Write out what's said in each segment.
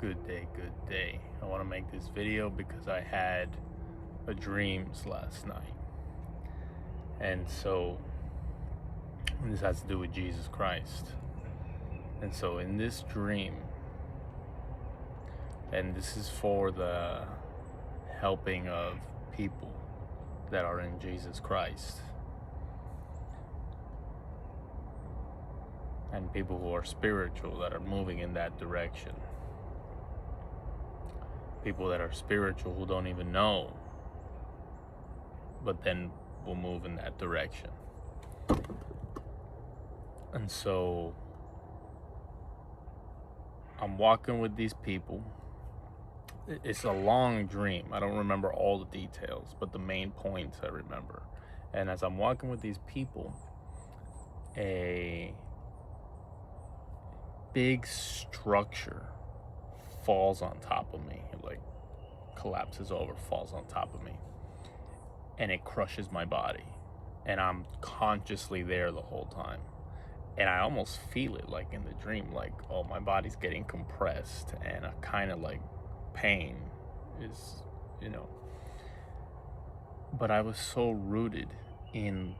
Good day. I want to make this video because I had a dreams last night. And this has to do with Jesus Christ. And so in this dream, and this is for the helping of people that are in Jesus Christ. And people who are spiritual that are moving in that direction. People that are spiritual who don't even know, but then will move in that direction. And so I'm walking with these people. It's a long dream. I don't remember all the details, but the main points I remember. And as I'm walking with these people, a big structure falls on top of me. It like collapses over, falls on top of me, and it crushes my body. And I'm consciously there the whole time. And I almost feel it like in the dream, like, oh, my body's getting compressed, and a kind of like pain is, but I was so rooted in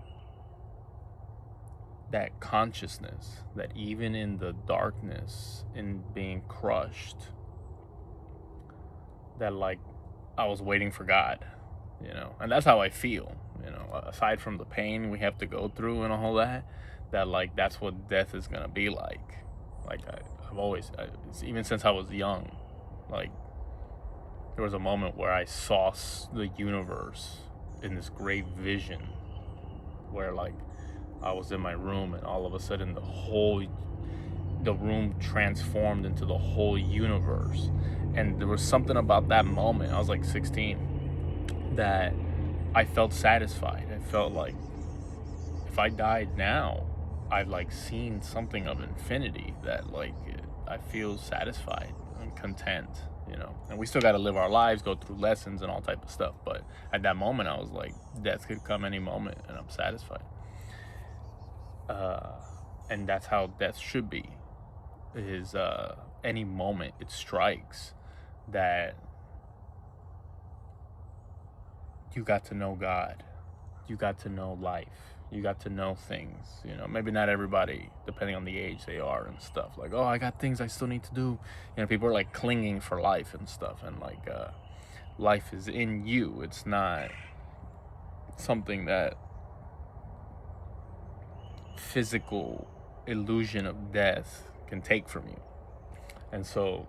that consciousness that even in the darkness, in being crushed, that like I was waiting for God, and that's how I feel, aside from the pain we have to go through and all that like that's what death is gonna be like. Like I've always, even since I was young, like there was a moment where I saw the universe in this great vision, where like I was in my room and all of a sudden the room transformed into the whole universe. And there was something about that moment, I was like 16, that I felt satisfied. I felt like if I died now, I've like seen something of infinity, that like I feel satisfied and content, and we still got to live our lives, go through lessons and all type of stuff, but at that moment I was like, death could come any moment and I'm satisfied. And that's how death should be, is any moment it strikes, that you got to know God, you got to know life, you got to know things. Maybe not everybody, depending on the age they are and stuff, like, oh, I got things I still need to do. People are like clinging for life and stuff, and like life is in you. It's not something that physical illusion of death can take from you. And so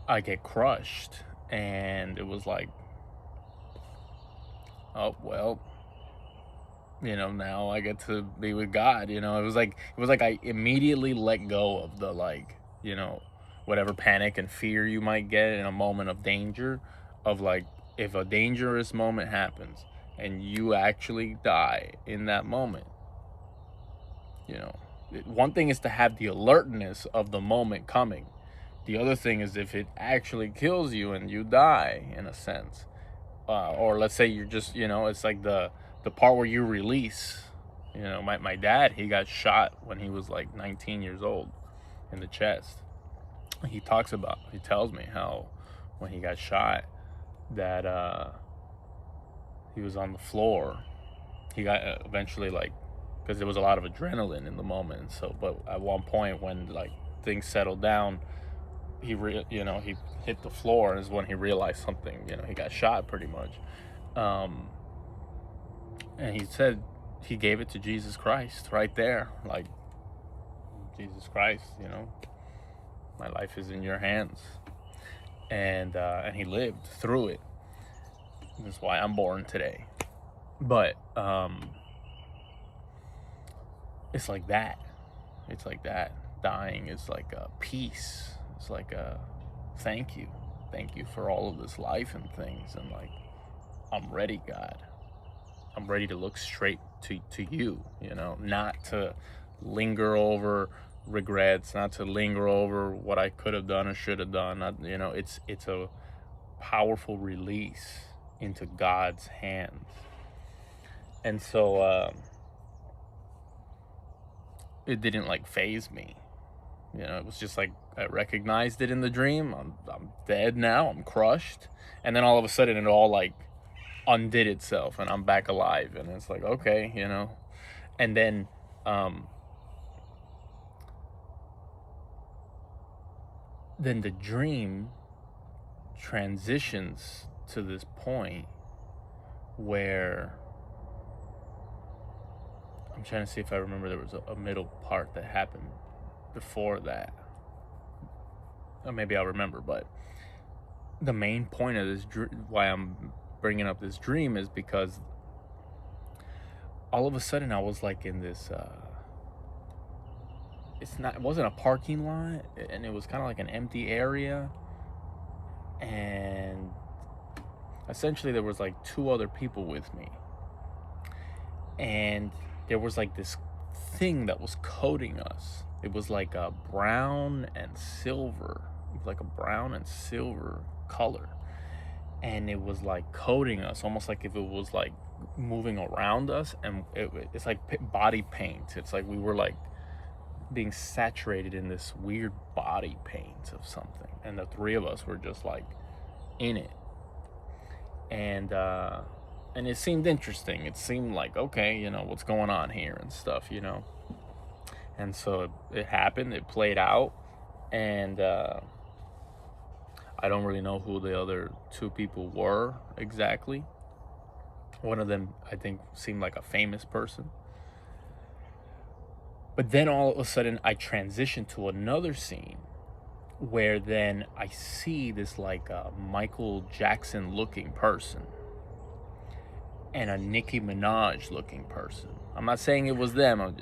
I get crushed, and it was like, oh well, now I get to be with God. It was like I immediately let go of the like, whatever panic and fear you might get in a moment of danger, of like, if a dangerous moment happens and you actually die in that moment, one thing is to have the alertness of the moment coming. The other thing is if it actually kills you and you die, in a sense, or let's say you're just, it's like the part where you release. My dad, he got shot when he was like 19 years old in the chest. He tells me how when he got shot, that he was on the floor. He got eventually, like, because there was a lot of adrenaline in the moment. So, but at one point when like things settled down, he hit the floor, and is when he realized something. He got shot pretty much. And he said he gave it to Jesus Christ right there, like, Jesus Christ, my life is in your hands. And he lived through it. That's why I'm born today. But it's like that. It's like that. Dying is like a peace. It's like a thank you for all of this life and things. And like, I'm ready, God. I'm ready to look straight to you, not to linger over regrets, not to linger over what I could have done or should have done. It's a powerful release into God's hands. And so it didn't like phase me. You know, it was just like I recognized it in the dream. I'm dead now. I'm crushed. And then all of a sudden it all like undid itself and I'm back alive. And it's like, okay, you know. And then the dream transitions to this point where I'm trying to see if I remember there was a middle part that happened before that. Or maybe I'll remember, but the main point of this, why I'm bringing up this dream, is because all of a sudden I was like in this, it wasn't a parking lot, and it was kind of like an empty area, and essentially there was like two other people with me, and there was like this thing that was coating us. It was like a brown and silver, like a brown and silver color, and it was like coating us almost like if it was like moving around us, and it's like body paint. It's like we were like being saturated in this weird body paint of something, and the three of us were just like in it. And it seemed interesting. It seemed like, okay, you know, what's going on here and stuff, you know. And so it happened, it played out, and I don't really know who the other two people were exactly. One of them, I think, seemed like a famous person. But then all of a sudden, I transitioned to another scene where then I see this like Michael Jackson looking person and a Nicki Minaj looking person. I'm not saying it was them.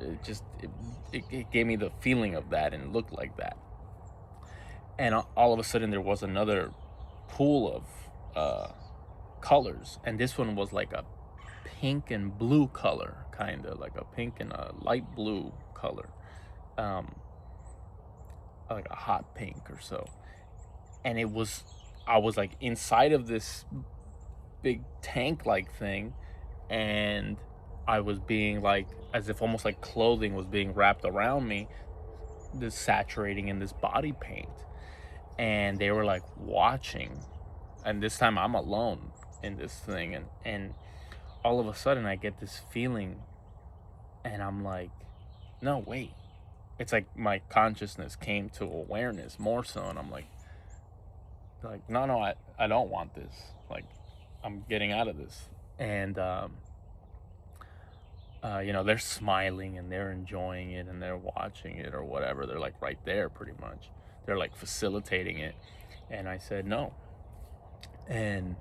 It gave me the feeling of that, and it looked like that. And all of a sudden there was another pool of colors, and this one was like a pink and blue color, kind of like a pink and a light blue color, like a hot pink or so. And I was like inside of this big tank like thing, and I was being like, as if almost like clothing was being wrapped around me, this saturating in this body paint. And they were like watching, and this time I'm alone in this thing, and all of a sudden I get this feeling, and I'm like, no, wait. It's like my consciousness came to awareness more so, and I'm like no, I don't want this. Like, I'm getting out of this. And you know, they're smiling and they're enjoying it and they're watching it or whatever. They're like right there pretty much. They're like facilitating it. And I said no. And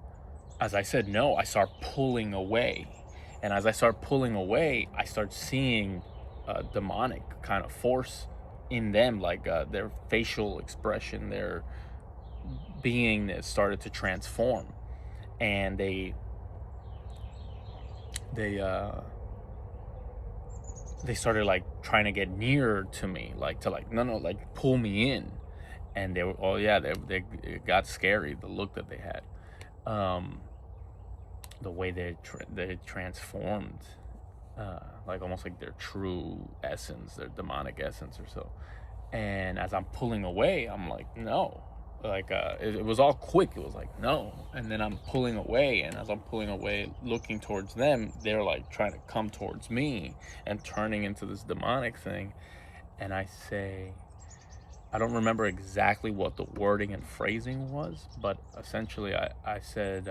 as I said no, I start pulling away. And as I start pulling away, I start seeing a demonic kind of force in them, like their facial expression, their beingness started to transform. And they started like trying to get nearer to me, like to like no, like pull me in. And they were, oh yeah, they it got scary, the look that they had, the way they transformed, like almost like their true essence, their demonic essence or so. And as I'm pulling away, I'm like, no, like it was all quick. It was like no, and then I'm pulling away, and as I'm pulling away, looking towards them, they're like trying to come towards me and turning into this demonic thing. And I say, I don't remember exactly what the wording and phrasing was, but essentially I said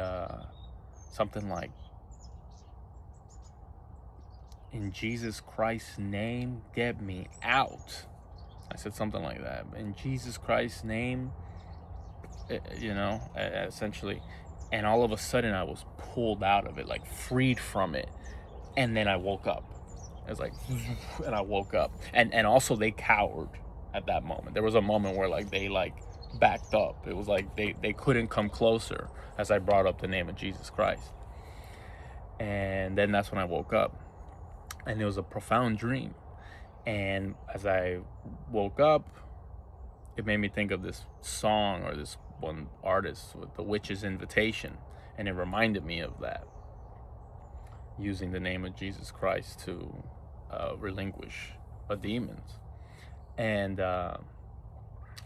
something like, in Jesus Christ's name, get me out. I said something like that. In Jesus Christ's name, you know, essentially. And all of a sudden I was pulled out of it, like freed from it. And then I woke up. It was like, and I woke up. And also they cowered at that moment. There was a moment where like they like backed up. It was like they couldn't come closer as I brought up the name of Jesus Christ. And then that's when I woke up. And it was a profound dream. And as I woke up, it made me think of this song or this one artist with The Witch's Invitation. And it reminded me of that, using the name of Jesus Christ to relinquish demons. And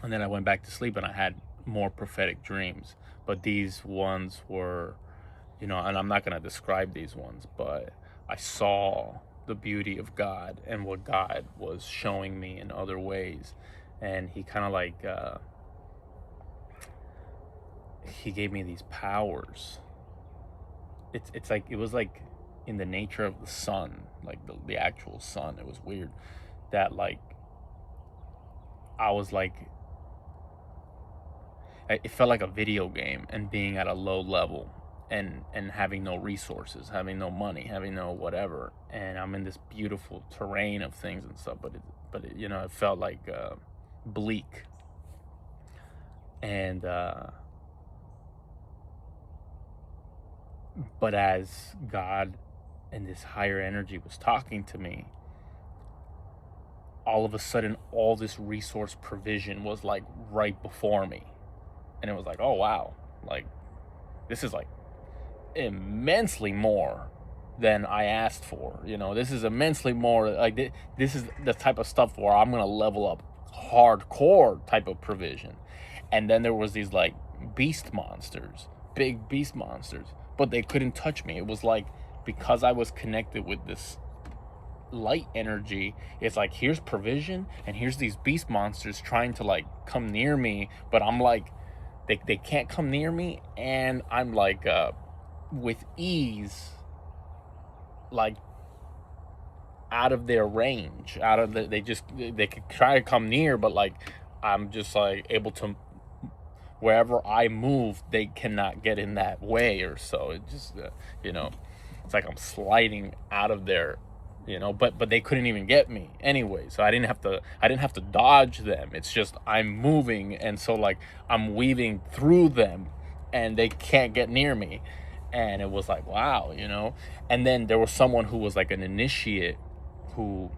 And then I went back to sleep and I had more prophetic dreams. But these ones were, and I'm not going to describe these ones, but I saw the beauty of God and what God was showing me in other ways. And he kind of like, he gave me these powers. It's like, it was like in the nature of the sun, like the actual sun. It was weird that like, I was like, it felt like a video game and being at a low level and having no resources, having no money, having no whatever, and I'm in this beautiful terrain of things and stuff, but it, it felt like bleak. And but as God and this higher energy was talking to me, all of a sudden all this resource provision was like right before me. And it was like, oh wow, like this is like immensely more than I asked for. This is immensely more, like this is the type of stuff where I'm gonna level up hardcore type of provision. And then there was these like beast monsters, big beast monsters, but they couldn't touch me. It was like, because I was connected with this light energy, it's like, here's provision and here's these beast monsters trying to like come near me, but I'm like, they can't come near me, and I'm like with ease, like out of their range, they could try to come near, but like I'm just like able to, wherever I move they cannot get in that way or so. It just it's like I'm sliding out of there, but they couldn't even get me anyway, so I didn't have to dodge them. It's just I'm moving, and so like I'm weaving through them and they can't get near me. And it was like, wow. And then there was someone who was like an initiate who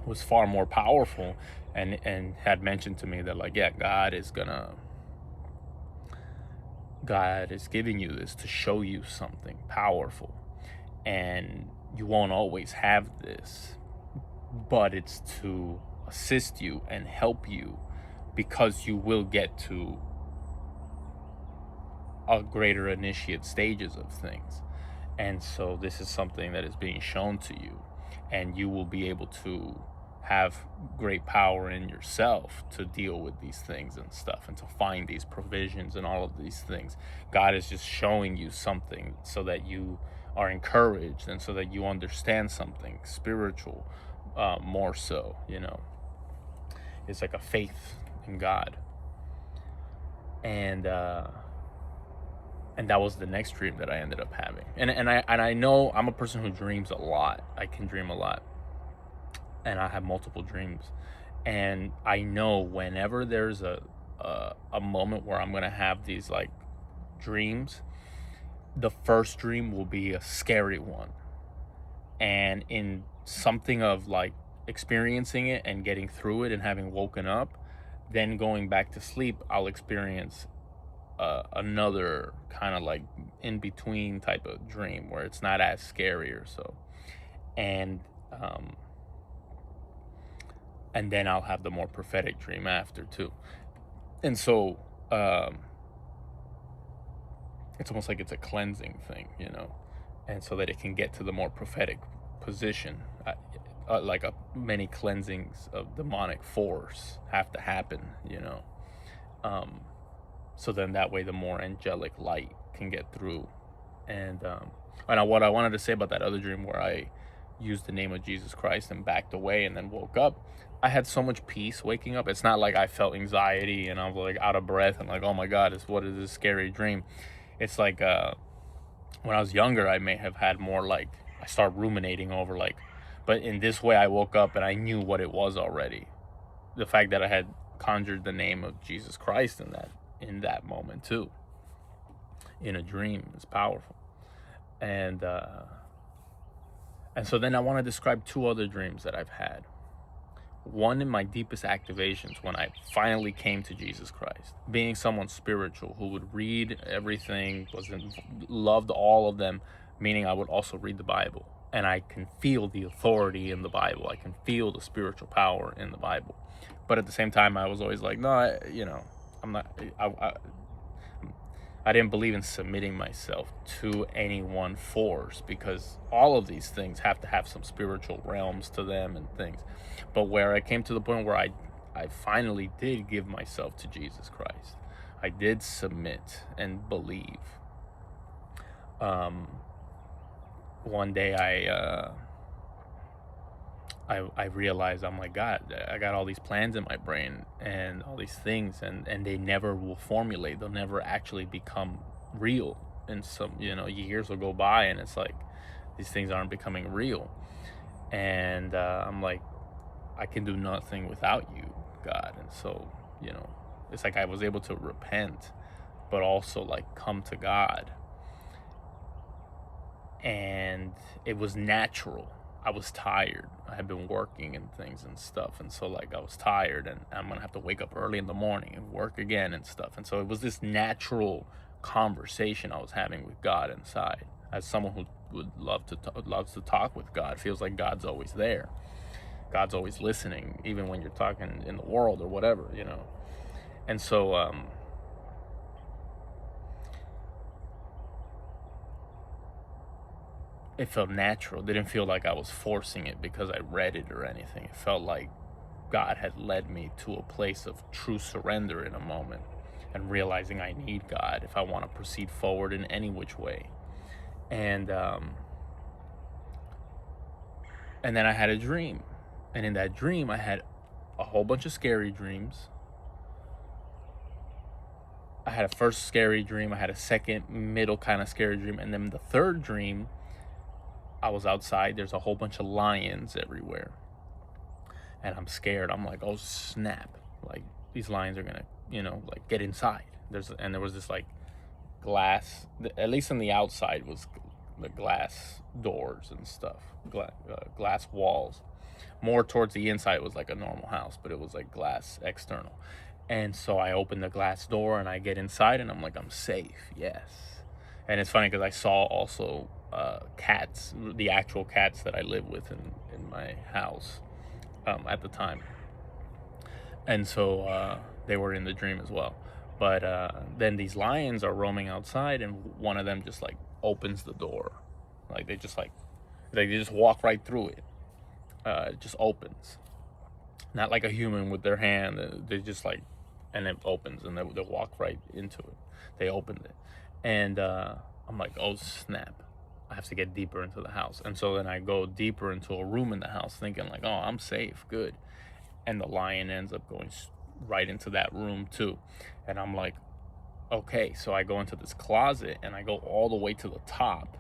was far more powerful, and had mentioned to me that like, yeah, God is giving you this to show you something powerful, and you won't always have this, but it's to assist you and help you, because you will get to a greater initiate stages of things. And so this is something that is being shown to you, and you will be able to have great power in yourself to deal with these things and stuff, and to find these provisions and all of these things. God is just showing you something so that you are encouraged, and so that you understand something spiritual, more so. It's like a faith in God. And that was the next dream that I ended up having. And I know I'm a person who dreams a lot. I can dream a lot, and I have multiple dreams. And I know whenever there's a moment where I'm gonna have these like dreams, the first dream will be a scary one, and in something of like experiencing it and getting through it and having woken up, then going back to sleep, I'll experience another kind of like in between type of dream where it's not as scary or so. And then I'll have the more prophetic dream after too. And so it's almost like it's a cleansing thing, and so that it can get to the more prophetic position. Like many cleansings of demonic force have to happen, so then that way the more angelic light can get through. And what I wanted to say about that other dream where I used the name of Jesus Christ and backed away and then woke up, I had so much peace waking up. It's not like I felt anxiety and I was like out of breath and like, oh my God, what is this scary dream? It's like when I was younger, I may have had more like, I started ruminating over like, but in this way I woke up and I knew what it was already. The fact that I had conjured the name of Jesus Christ in that moment too, in a dream, is powerful. And so then I want to describe two other dreams that I've had. One in my deepest activations, when I finally came to Jesus Christ, being someone spiritual who would read everything, loved all of them, meaning I would also read the Bible, and I can feel the authority in the Bible. I can feel the spiritual power in the Bible. But at the same time, I was always like, no, I'm not. I didn't believe in submitting myself to any one force, because all of these things have to have some spiritual realms to them and things. But where I came to the point where I finally did give myself to Jesus Christ, I did submit and believe. One day I realized, I'm like, God, I got all these plans in my brain and all these things, and they never will formulate. They'll never actually become real. And some, years will go by, and it's like these things aren't becoming real. And I'm like, I can do nothing without you, God. And so, it's like I was able to repent, but also like come to God. And it was natural. I was tired. I had been working and things and stuff. And so like I was tired, and I'm going to have to wake up early in the morning and work again and stuff. And so it was this natural conversation I was having with God inside. As someone who loves to talk with God, feels like God's always there. God's always listening, even when you're talking in the world or whatever, And so it felt natural. It didn't feel like I was forcing it because I read it or anything. It felt like God had led me to a place of true surrender in a moment, and realizing I need God if I want to proceed forward in any which way. And then I had a dream. And in that dream, I had a whole bunch of scary dreams. I had a first scary dream. I had a second middle kind of scary dream. And then the third dream, I was outside. There's a whole bunch of lions everywhere. And I'm scared. I'm like, oh, snap. Like, these lions are going to, like, get inside. There was this, like, glass, at least on the outside was the glass doors and stuff, glass walls. More towards the inside, it was like a normal house, but it was like glass external. And so I opened the glass door and I get inside, and I'm like, I'm safe, yes. And it's funny because I saw also cats, the actual cats that I live with in my house at the time. And so they were in the dream as well. But then these lions are roaming outside, and one of them just like opens the door. Like they just walk right through it. It just opens. Not like a human with their hand. They just like, and it opens, and they walk right into it. They opened it. And I'm like, oh snap. I have to get deeper into the house. And so then I go deeper into a room in the house thinking like, oh, I'm safe, good. And the lion ends up going right into that room too. And I'm like, okay. So I go into this closet, and I go all the way to the top.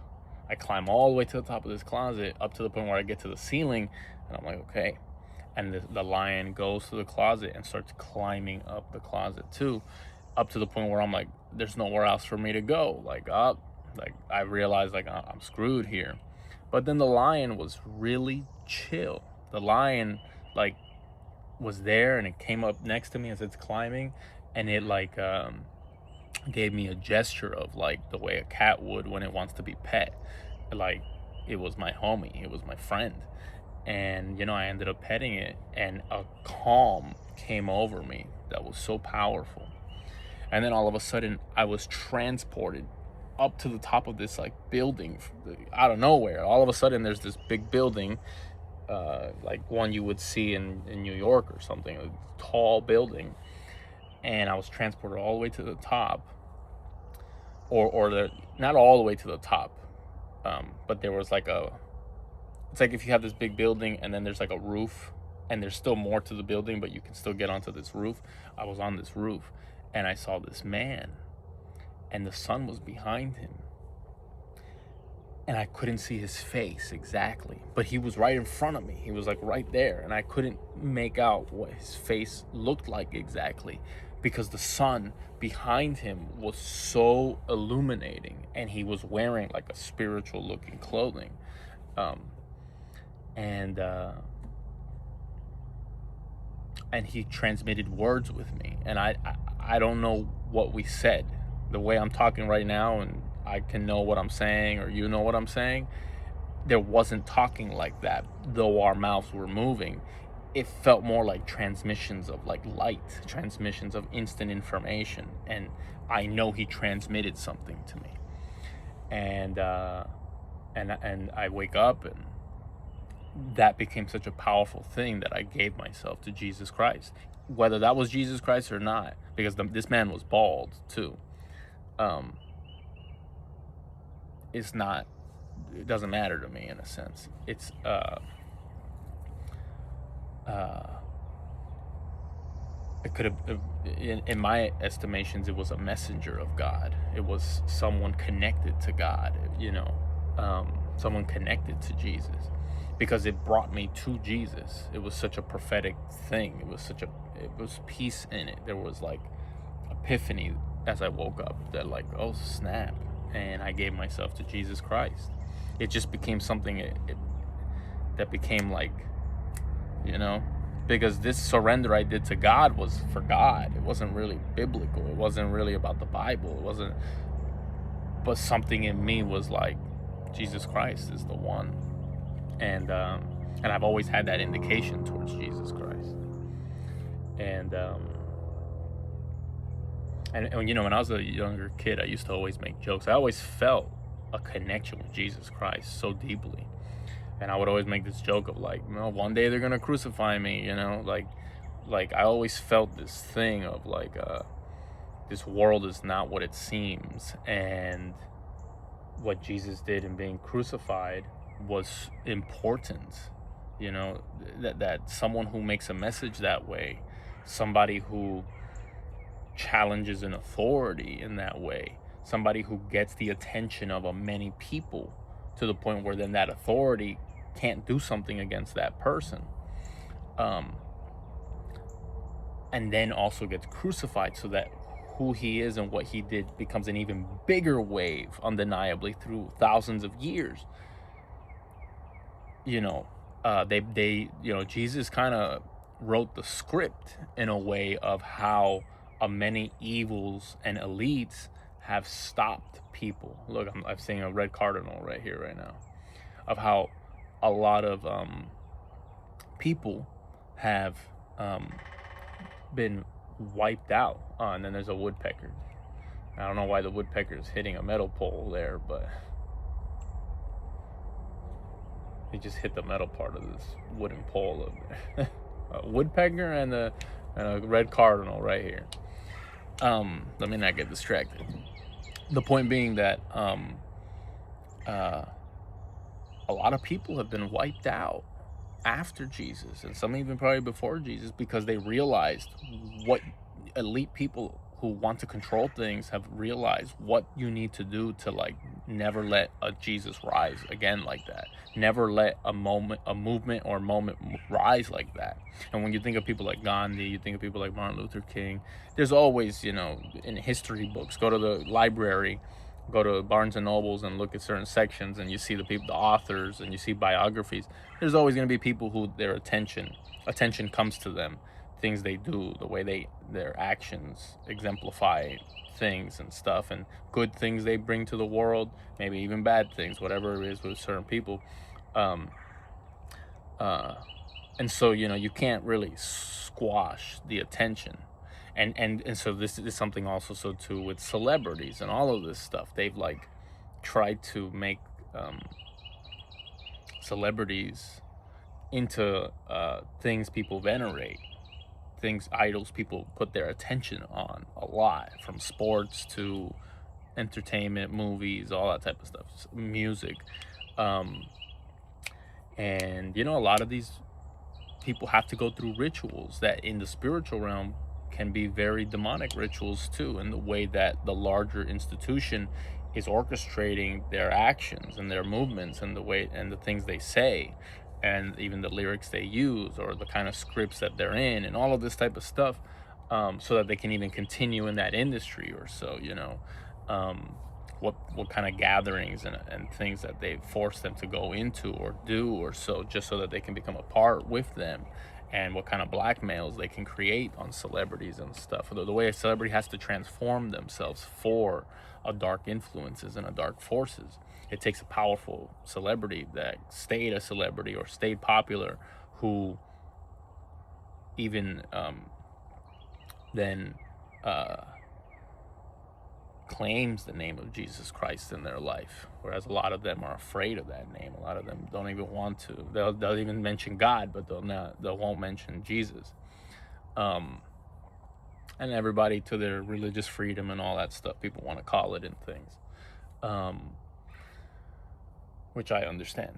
I climb all the way to the top of this closet, up to the point where I get to the ceiling, and I'm like, okay. And the lion goes to the closet and starts climbing up the closet too, up to the point where I'm like, there's nowhere else for me to go. Like I realized like I'm screwed here. But then the lion was really chill. The lion like was there, and it came up next to me as it's climbing, and it like gave me a gesture of like the way a cat would when it wants to be pet. Like it was my homie, it was my friend. And I ended up petting it, and a calm came over me that was so powerful. And then all of a sudden I was transported up to the top of this like building out of nowhere. All of a sudden there's this big building, like one you would see in New York or something, a tall building. And I was transported all the way to the top, or not all the way to the top, but there was like it's like if you have this big building and then there's like a roof, and there's still more to the building, but you can still get onto this roof. I was on this roof, and I saw this man, and the sun was behind him, and I couldn't see his face exactly, but he was right in front of me. He was like right there, and I couldn't make out what his face looked like exactly, because the sun behind him was so illuminating, and he was wearing like a spiritual looking clothing. And he transmitted words with me, and I don't know what we said. The way I'm talking right now, and I can know what I'm saying, or know what I'm saying, there wasn't talking like that, though our mouths were moving. it felt more like transmissions of like light, transmissions of instant information, and I know he transmitted something to me. And I wake up, and that became such a powerful thing that I gave myself to Jesus Christ, whether that was Jesus Christ or not, because this man was bald too. It's not, it doesn't matter to me in a sense. It's it could have, in my estimations, it was a messenger of God. It was someone connected to God, someone connected to Jesus, because it brought me to Jesus. It was such a prophetic thing. It was peace in it. There was like epiphany as I woke up that like, oh snap, and I gave myself to Jesus Christ. It just became something that became like, because this surrender I did to God was for God. It wasn't really biblical. It wasn't really about the Bible. It wasn't, but something in me was like, Jesus Christ is the one. And I've always had that indication towards Jesus Christ. And when I was a younger kid, I used to always make jokes. I always felt a connection with Jesus Christ so deeply. And I would always make this joke of like, one day they're gonna crucify me, like I always felt this thing of like, this world is not what it seems, and what Jesus did in being crucified was important. That someone who makes a message that way, somebody who challenges an authority in that way, somebody who gets the attention of a many people to the point where then that authority can't do something against that person, and then also gets crucified, so that who he is and what he did becomes an even bigger wave, undeniably, through thousands of years. Jesus kind of wrote the script in a way of how many evils and elites have stopped people. Look, I'm seeing a red cardinal right here, right now, of how a lot of people have been wiped out. And then there's a woodpecker. I don't know why the woodpecker is hitting a metal pole there, but he just hit the metal part of this wooden pole over there. A woodpecker and a red cardinal right here. Let me not get distracted. The point being that a lot of people have been wiped out after Jesus, and some even probably before Jesus, because they realized what elite people who want to control things have realized what you need to do to like never let a Jesus rise again like that. Never let a movement or moment rise like that. And when you think of people like Gandhi, you think of people like Martin Luther King, there's always, in history books, go to the library, go to Barnes and Nobles and look at certain sections, and you see the authors, and you see biographies. There's always going to be people who their attention comes to them, things they do, the way their actions exemplify things and stuff, and good things they bring to the world, maybe even bad things, whatever it is with certain people. And so, you can't really squash the attention. And so this is something also so too with celebrities and all of this stuff. They've like tried to make celebrities into things people venerate, things, idols people put their attention on a lot, from sports to entertainment, movies, all that type of stuff, music. And a lot of these people have to go through rituals that in the spiritual realm can be very demonic rituals too, in the way that the larger institution is orchestrating their actions and their movements and the way and the things they say, and even the lyrics they use, or the kind of scripts that they're in, and all of this type of stuff, so that they can even continue in that industry or so. What kind of gatherings and things that they force them to go into or do or so, just so that they can become a part with them, and what kind of blackmails they can create on celebrities and stuff. The way a celebrity has to transform themselves for a dark influences and a dark forces. It takes a powerful celebrity that stayed a celebrity or stayed popular, who even then claims the name of Jesus Christ in their life, whereas a lot of them are afraid of that name. A lot of them don't even want to. They'll even mention God, but they won't mention Jesus. And everybody to their religious freedom and all that stuff people want to call it and things, which I understand.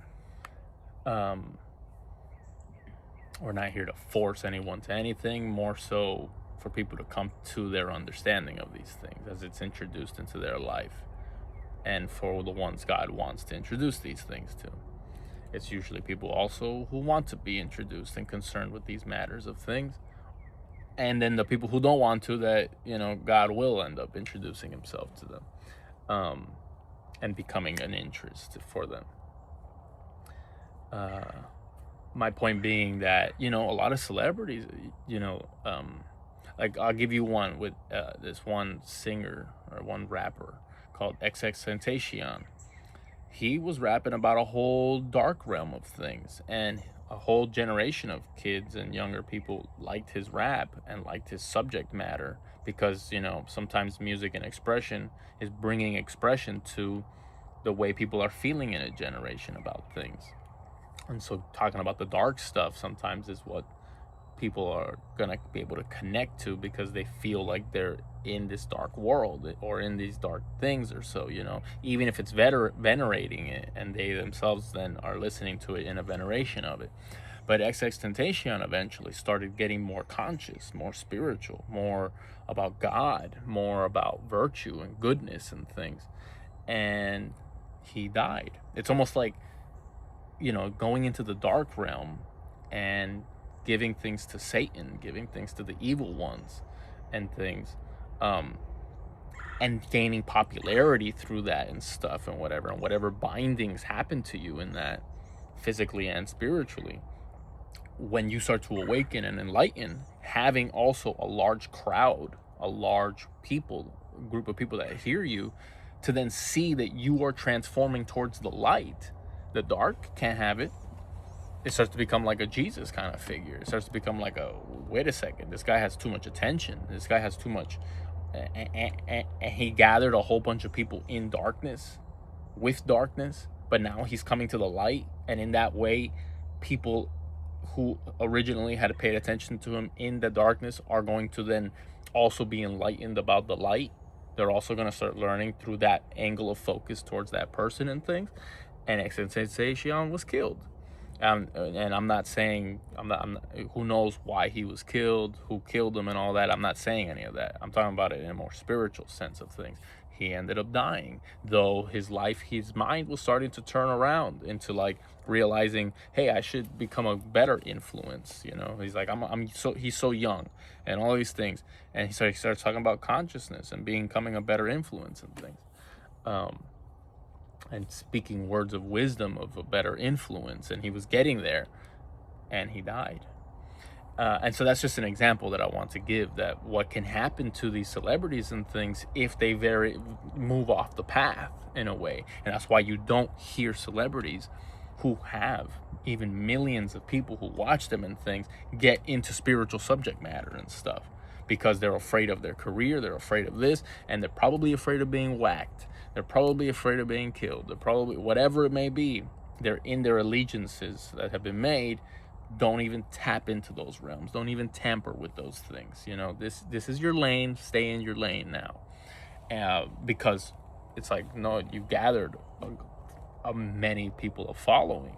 We're not here to force anyone to anything, more so for people to come to their understanding of these things as it's introduced into their life, and for the ones God wants to introduce these things to. It's usually people also who want to be introduced and concerned with these matters of things, and then the people who don't want to, that God will end up introducing himself to them, and becoming an interest for them. My point being that a lot of celebrities, like I'll give you one with this one singer or one rapper called XXXTentacion. He was rapping about a whole dark realm of things, and a whole generation of kids and younger people liked his rap and liked his subject matter, because sometimes music and expression is bringing expression to the way people are feeling in a generation about things. And so talking about the dark stuff sometimes is what people are gonna be able to connect to, because they feel like they're in this dark world or in these dark things or so, even if it's venerating it, and they themselves then are listening to it in a veneration of it. But XXXTentacion eventually started getting more conscious, more spiritual, more about God, more about virtue and goodness and things, and he died. It's almost like going into the dark realm and giving things to Satan, giving things to the evil ones and things, and gaining popularity through that and stuff and whatever bindings happen to you in that, physically and spiritually. When you start to awaken and enlighten, having also a large crowd, a large group of people that hear you, to then see that you are transforming towards the light. The dark can't have it. It starts to become like a Jesus kind of figure. It starts to become like wait a second, this guy has too much attention. This guy has too much. And he gathered a whole bunch of people in darkness, with darkness, but now he's coming to the light. And in that way, people who originally had paid attention to him in the darkness are going to then also be enlightened about the light. They're also going to start learning through that angle of focus towards that person and things. And XXXTentacion was killed. And I'm not saying, who knows why he was killed, who killed him and all that. I'm not saying any of that. I'm talking about it in a more spiritual sense of things. He ended up dying, though his mind was starting to turn around into like realizing, hey, I should become a better influence. He's like, he's so young and all these things. And he starts talking about consciousness and becoming a better influence and things. And speaking words of wisdom of a better influence, and he was getting there, and he died. And so that's just an example that I want to give, that what can happen to these celebrities and things if they move off the path in a way. And that's why you don't hear celebrities who have even millions of people who watch them and things get into spiritual subject matter and stuff, because they're afraid of their career, they're afraid of this, and they're probably afraid of being whacked. They're probably afraid of being killed. They're probably, whatever it may be, they're in their allegiances that have been made. Don't even tap into those realms. Don't even tamper with those things. This is your lane. Stay in your lane now. Because it's like, no, you've gathered many people of following.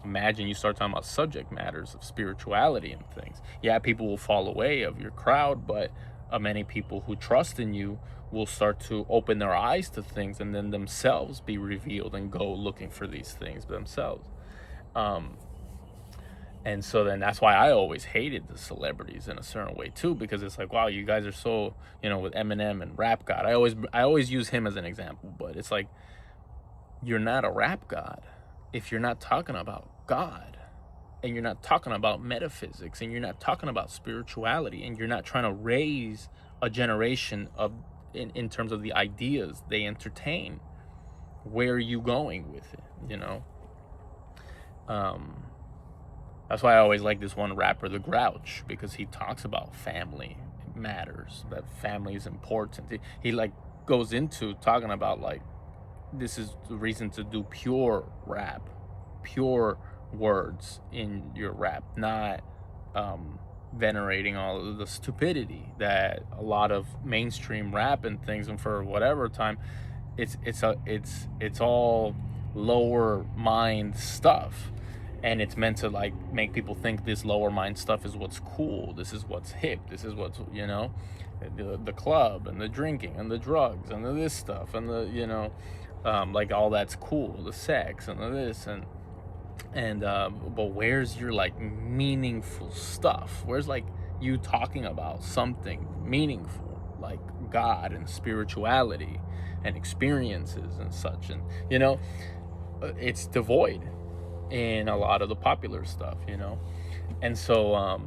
Imagine you start talking about subject matters of spirituality and things. Yeah, people will fall away of your crowd, but many people who trust in you will start to open their eyes to things, and then themselves be revealed and go looking for these things themselves. And so then that's why I always hated the celebrities in a certain way too, because it's like, wow, you guys are so, with Eminem and Rap God. I always use him as an example, but it's like, you're not a rap god if you're not talking about God, and you're not talking about metaphysics, and you're not talking about spirituality, and you're not trying to raise a generation of in terms of the ideas they entertain. Where are you going with it? That's why I always like this one rapper, The Grouch, because he talks about family matters, that family is important. He like goes into talking about like this is the reason to do pure rap, pure words in your rap, not venerating all of the stupidity that a lot of mainstream rap and things, and for whatever time, it's all lower mind stuff, and it's meant to like make people think this lower mind stuff is what's cool, this is what's hip, this is what's, you know, the club and the drinking and the drugs and the this stuff and the, you know, like all that's cool, the sex and the this and but where's your like meaningful stuff? Where's like you talking about something meaningful like God and spirituality and experiences and such? And you know, it's devoid in a lot of the popular stuff, you know. And so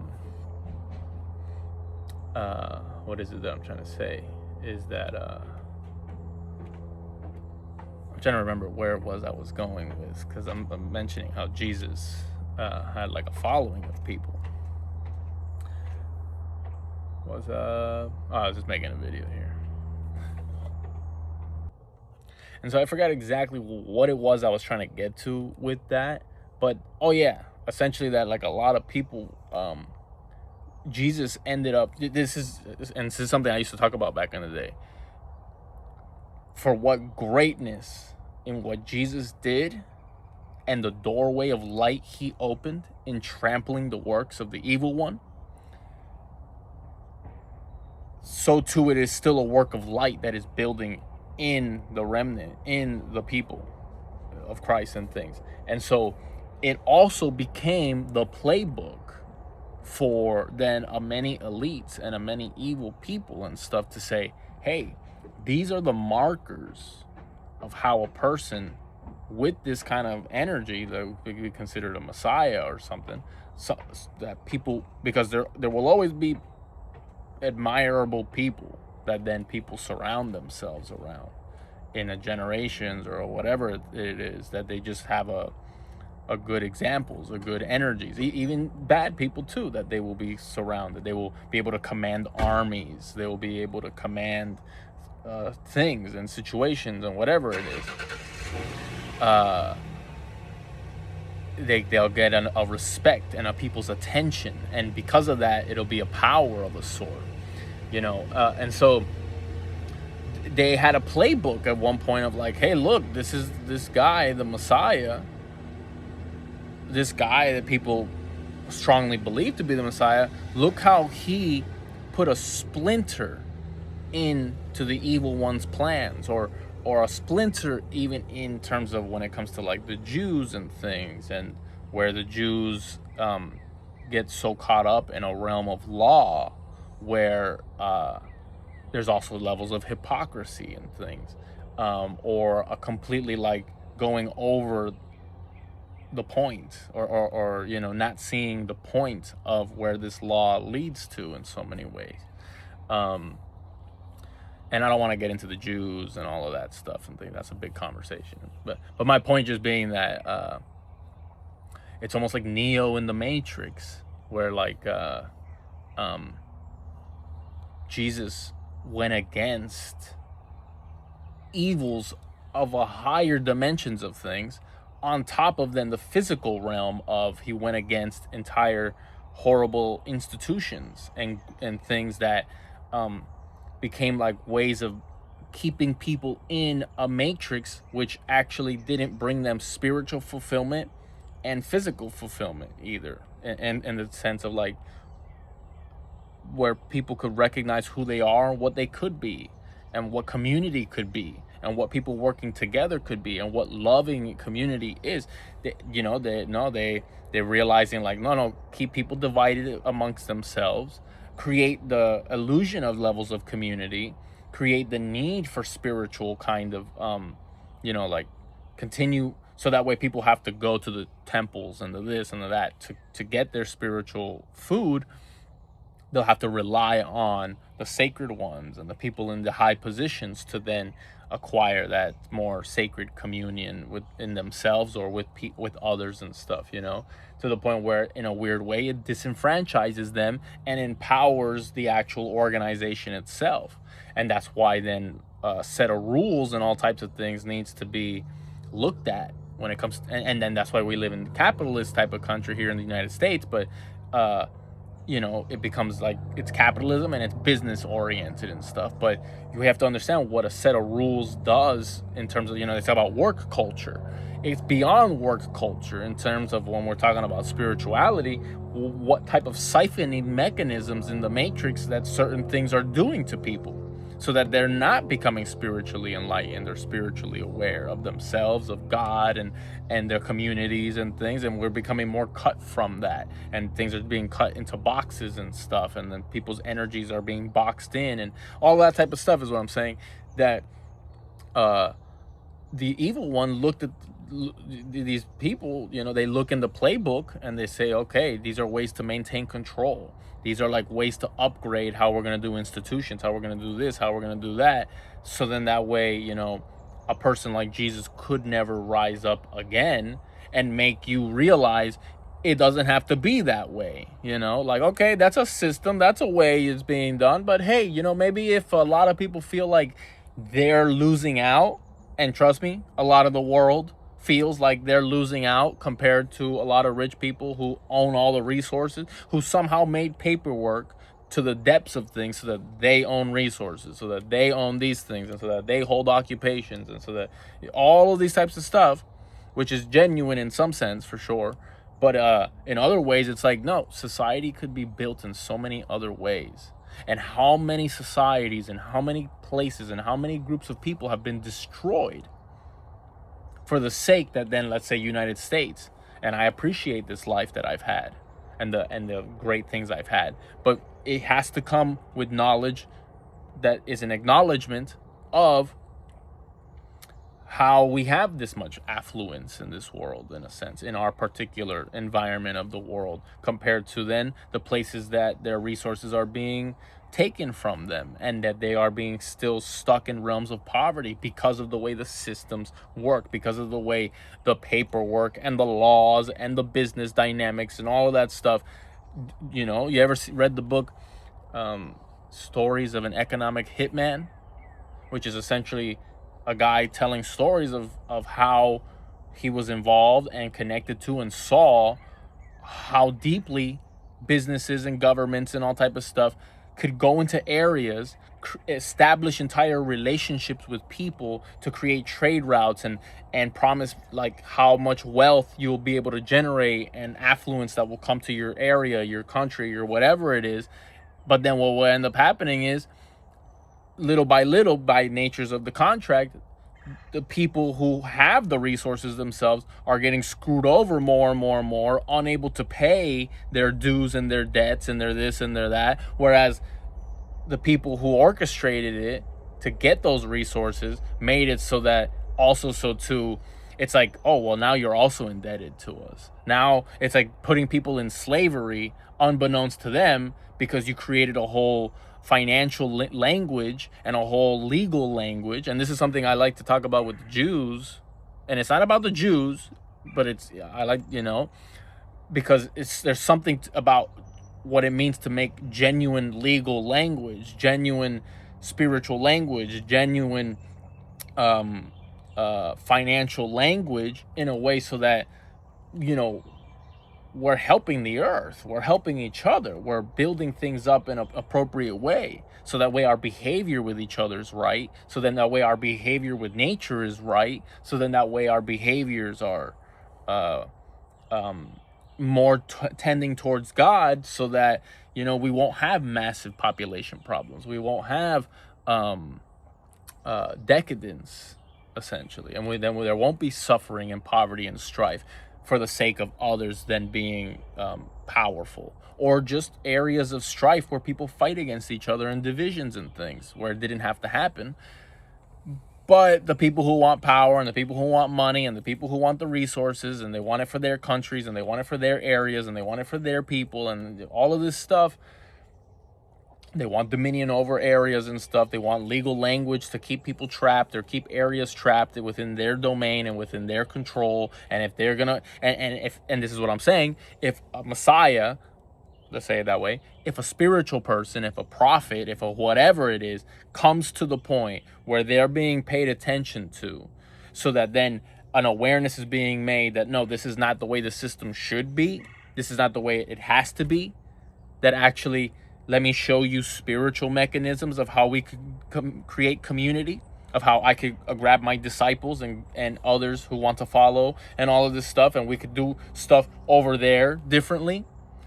what is it that I'm trying to say is that I'm trying to remember where it was I was going with, because I'm mentioning how Jesus had like a following of people. I was just making a video here. And so I forgot exactly what it was I was trying to get to with that. But, oh yeah, essentially that like a lot of people, Jesus ended up, this is something I used to talk about back in the day. For what greatness in what Jesus did and the doorway of light he opened in trampling the works of the evil one, so too it is still a work of light that is building in the remnant, in the people of Christ and things. And so it also became the playbook for then a many elites and a many evil people and stuff to say, hey, these are the markers of how a person with this kind of energy that would be considered a messiah or something, so that people, because there will always be admirable people that then people surround themselves around in a generations or whatever it is, that they just have a good examples, a good energies, even bad people too, that they will be surrounded. They will be able to command armies. They will be able to command things and situations and whatever it is. They'll get a respect and a people's attention, and because of that, it'll be a power of a sort, you know. And so they had a playbook at one point of like, hey, look, this is this guy, the Messiah, this guy that people strongly believe to be the Messiah. Look how he put a splinter into the evil one's plans, or a splinter even in terms of when it comes to like the Jews and things, and where the Jews get so caught up in a realm of law where there's also levels of hypocrisy and things, or a completely like going over the point, or you know, not seeing the point of where this law leads to in so many ways. And I don't want to get into the Jews and all of that stuff and think that's a big conversation. But my point just being that it's almost like Neo in the Matrix, where like Jesus went against evils of a higher dimensions of things, on top of then the physical realm of he went against entire horrible institutions and things that became like ways of keeping people in a matrix, which actually didn't bring them spiritual fulfillment and physical fulfillment either, and in the sense of like where people could recognize who they are, what they could be, and what community could be, and what people working together could be, and what loving community is. They're realizing like, no, keep people divided amongst themselves, create the illusion of levels of community, create the need for spiritual kind of like continue, so that way people have to go to the temples and the this and the that to get their spiritual food. they'll have to rely on the sacred ones and the people in the high positions to then acquire that more sacred communion within themselves or with others and stuff, to the point where in a weird way it disenfranchises them and empowers the actual organization itself. And that's why then a set of rules and all types of things needs to be looked at when it comes to, and then that's why we live in a capitalist type of country here in the United States. But it becomes like it's capitalism and it's business oriented and stuff. But you have to understand what a set of rules does in terms of, they talk about work culture. It's beyond work culture in terms of when we're talking about spirituality, what type of siphoning mechanisms in the matrix that certain things are doing to people, so that they're not becoming spiritually enlightened or spiritually aware of themselves, of God, and their communities and things. And we're becoming more cut from that, and things are being cut into boxes and stuff, and then people's energies are being boxed in, and all that type of stuff is what I'm saying. That the evil one looked at these people, they look in the playbook and they say, okay, these are ways to maintain control. These are like ways to upgrade how we're going to do institutions, how we're going to do this, how we're going to do that. So then that way, a person like Jesus could never rise up again and make you realize it doesn't have to be that way. Like, okay, that's a system, that's a way it's being done. But hey, maybe if a lot of people feel like they're losing out, and trust me, a lot of the world feels like they're losing out compared to a lot of rich people who own all the resources, who somehow made paperwork to the depths of things so that they own resources, so that they own these things, and so that they hold occupations, and so that all of these types of stuff, which is genuine in some sense for sure. But in other ways, it's like, no, society could be built in so many other ways. And how many societies and how many places and how many groups of people have been destroyed for the sake that then, let's say, United States. And I appreciate this life that I've had and the great things I've had. But it has to come with knowledge that is an acknowledgement of how we have this much affluence in this world, in a sense, in our particular environment of the world, compared to then the places that their resources are being taken from them, and that they are being still stuck in realms of poverty because of the way the systems work, because of the way the paperwork and the laws and the business dynamics and all of that stuff. You ever read the book Stories of an Economic Hitman, which is essentially a guy telling stories of how he was involved and connected to and saw how deeply businesses and governments and all type of stuff could go into areas, establish entire relationships with people to create trade routes and promise like how much wealth you'll be able to generate and affluence that will come to your area, your country, or whatever it is. But then what will end up happening is, little by little, by natures of the contract, the people who have the resources themselves are getting screwed over more and more and more, unable to pay their dues and their debts and their this and their that. Whereas the people who orchestrated it to get those resources made it so that also so too, it's like, oh, well, now you're also indebted to us. Now it's like putting people in slavery unbeknownst to them, because you created a whole financial language and a whole legal language. And this is something I like to talk about with the Jews. And it's not about the Jews, but I like, because there's something about what it means to make genuine legal language, genuine spiritual language, genuine financial language in a way so that, we're helping the earth, we're helping each other, we're building things up in an appropriate way, so that way our behavior with each other is right, so then that way our behavior with nature is right, so then that way our behaviors are more tending towards God, so that we won't have massive population problems, we won't have decadence, essentially, and then there won't be suffering and poverty and strife for the sake of others then being powerful, or just areas of strife where people fight against each other and divisions and things where it didn't have to happen. But the people who want power and the people who want money and the people who want the resources and they want it for their countries and they want it for their areas and they want it for their people and all of this stuff, They want dominion over areas and stuff. They want legal language to keep people trapped or keep areas trapped within their domain and within their control. And if they're gonna, and this is what I'm saying, if a Messiah, let's say it that way, if a spiritual person, if a prophet, if a whatever it is, comes to the point where they're being paid attention to, so that then an awareness is being made that no, this is not the way the system should be, this is not the way it has to be, that actually, let me show you spiritual mechanisms of how we could create community, of how I could grab my disciples and others who want to follow and all of this stuff, and we could do stuff over there differently.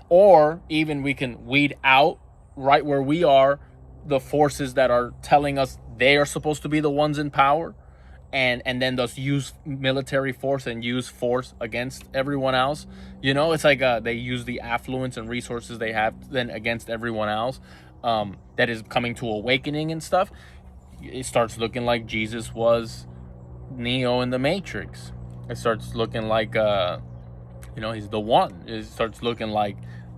Or even we can weed out right where we are the forces that are telling us they are supposed to be the ones in power, and then thus use military force and use force against everyone else. It's like they use the affluence and resources they have then against everyone else, that is coming to awakening and stuff. It starts looking like Jesus was Neo in the Matrix. It starts looking like he's the one. It starts looking like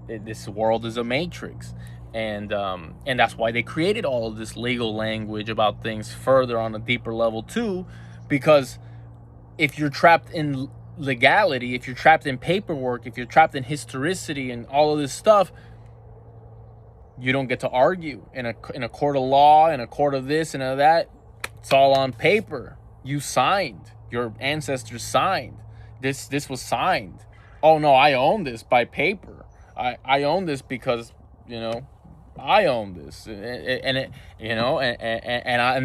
this world is a matrix, and that's why they created all of this legal language about things further on a deeper level too, because if you're trapped in legality, if you're trapped in paperwork, if you're trapped in historicity and all of this stuff, you don't get to argue in a court of law, in a court of this and of that. It's all on paper. You signed. Your ancestors signed. This was signed. Oh no, I own this by paper. I own this because I own this, and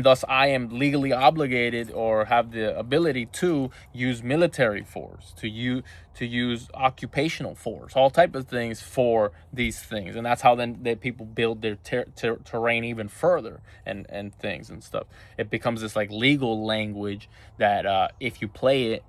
thus I am legally obligated or have the ability to use military force, to use occupational force, all type of things for these things. And that's how then that people build their terrain even further and things and stuff. It becomes this like legal language that if you play it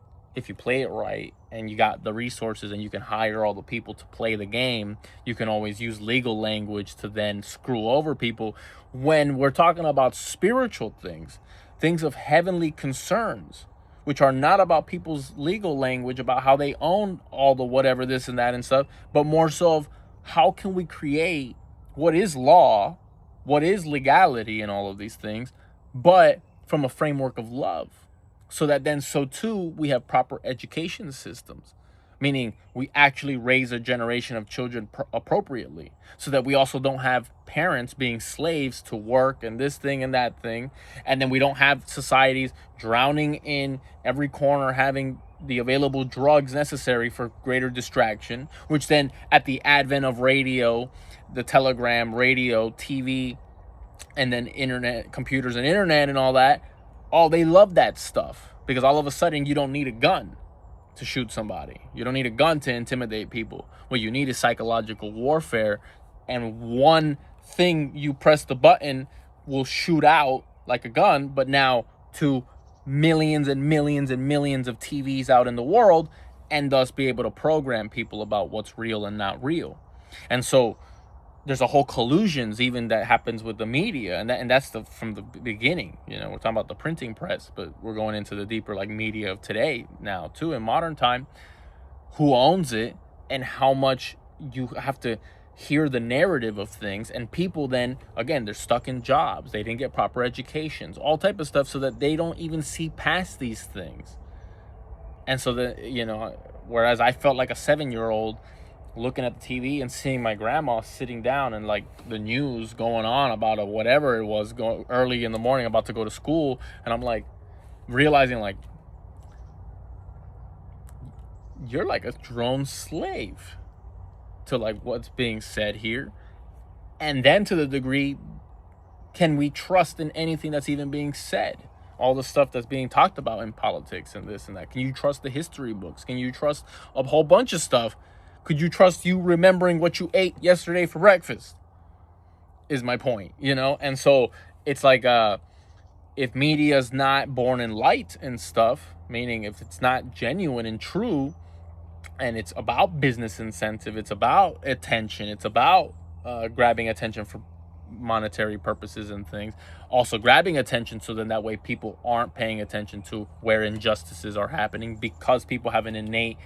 right and you got the resources and you can hire all the people to play the game, you can always use legal language to then screw over people. When we're talking about spiritual things of heavenly concerns, which are not about people's legal language, about how they own all the whatever, this and that and stuff, but more so of how can we create what is law, what is legality and all of these things, but from a framework of love. So that then, so too, we have proper education systems, meaning we actually raise a generation of children appropriately, so that we also don't have parents being slaves to work and this thing and that thing. And then we don't have societies drowning in every corner, having the available drugs necessary for greater distraction, which then at the advent of radio, the telegram, radio, TV, and then internet, computers and internet and all that, they love that stuff, because all of a sudden you don't need a gun to shoot somebody. You don't need a gun to intimidate people. What you need is psychological warfare, and one thing you press the button will shoot out like a gun, but now to millions and millions and millions of TVs out in the world, and thus be able to program people about what's real and not real. And so there's a whole collusions even that happens with the media, and that's from the beginning. We're talking about the printing press, but we're going into the deeper like media of today now too, in modern time. Who owns it, and how much you have to hear the narrative of things, and people then again, they're stuck in jobs, they didn't get proper educations, all type of stuff, so that they don't even see past these things. And so whereas I felt like a 7-year-old looking at the TV and seeing my grandma sitting down and like the news going on about whatever it was going early in the morning about to go to school, and I'm like realizing like you're like a drone slave to like what's being said here. And then to the degree, can we trust in anything that's even being said? All the stuff that's being talked about in politics and this and that. Can you trust the history books? Can you trust a whole bunch of stuff? Could you trust you remembering what you ate yesterday for breakfast? Is my point, And so it's like if media is not born in light and stuff, meaning if it's not genuine and true, and it's about business incentive, it's about attention, it's about grabbing attention for monetary purposes and things, also grabbing attention so then that way people aren't paying attention to where injustices are happening, because people have an innate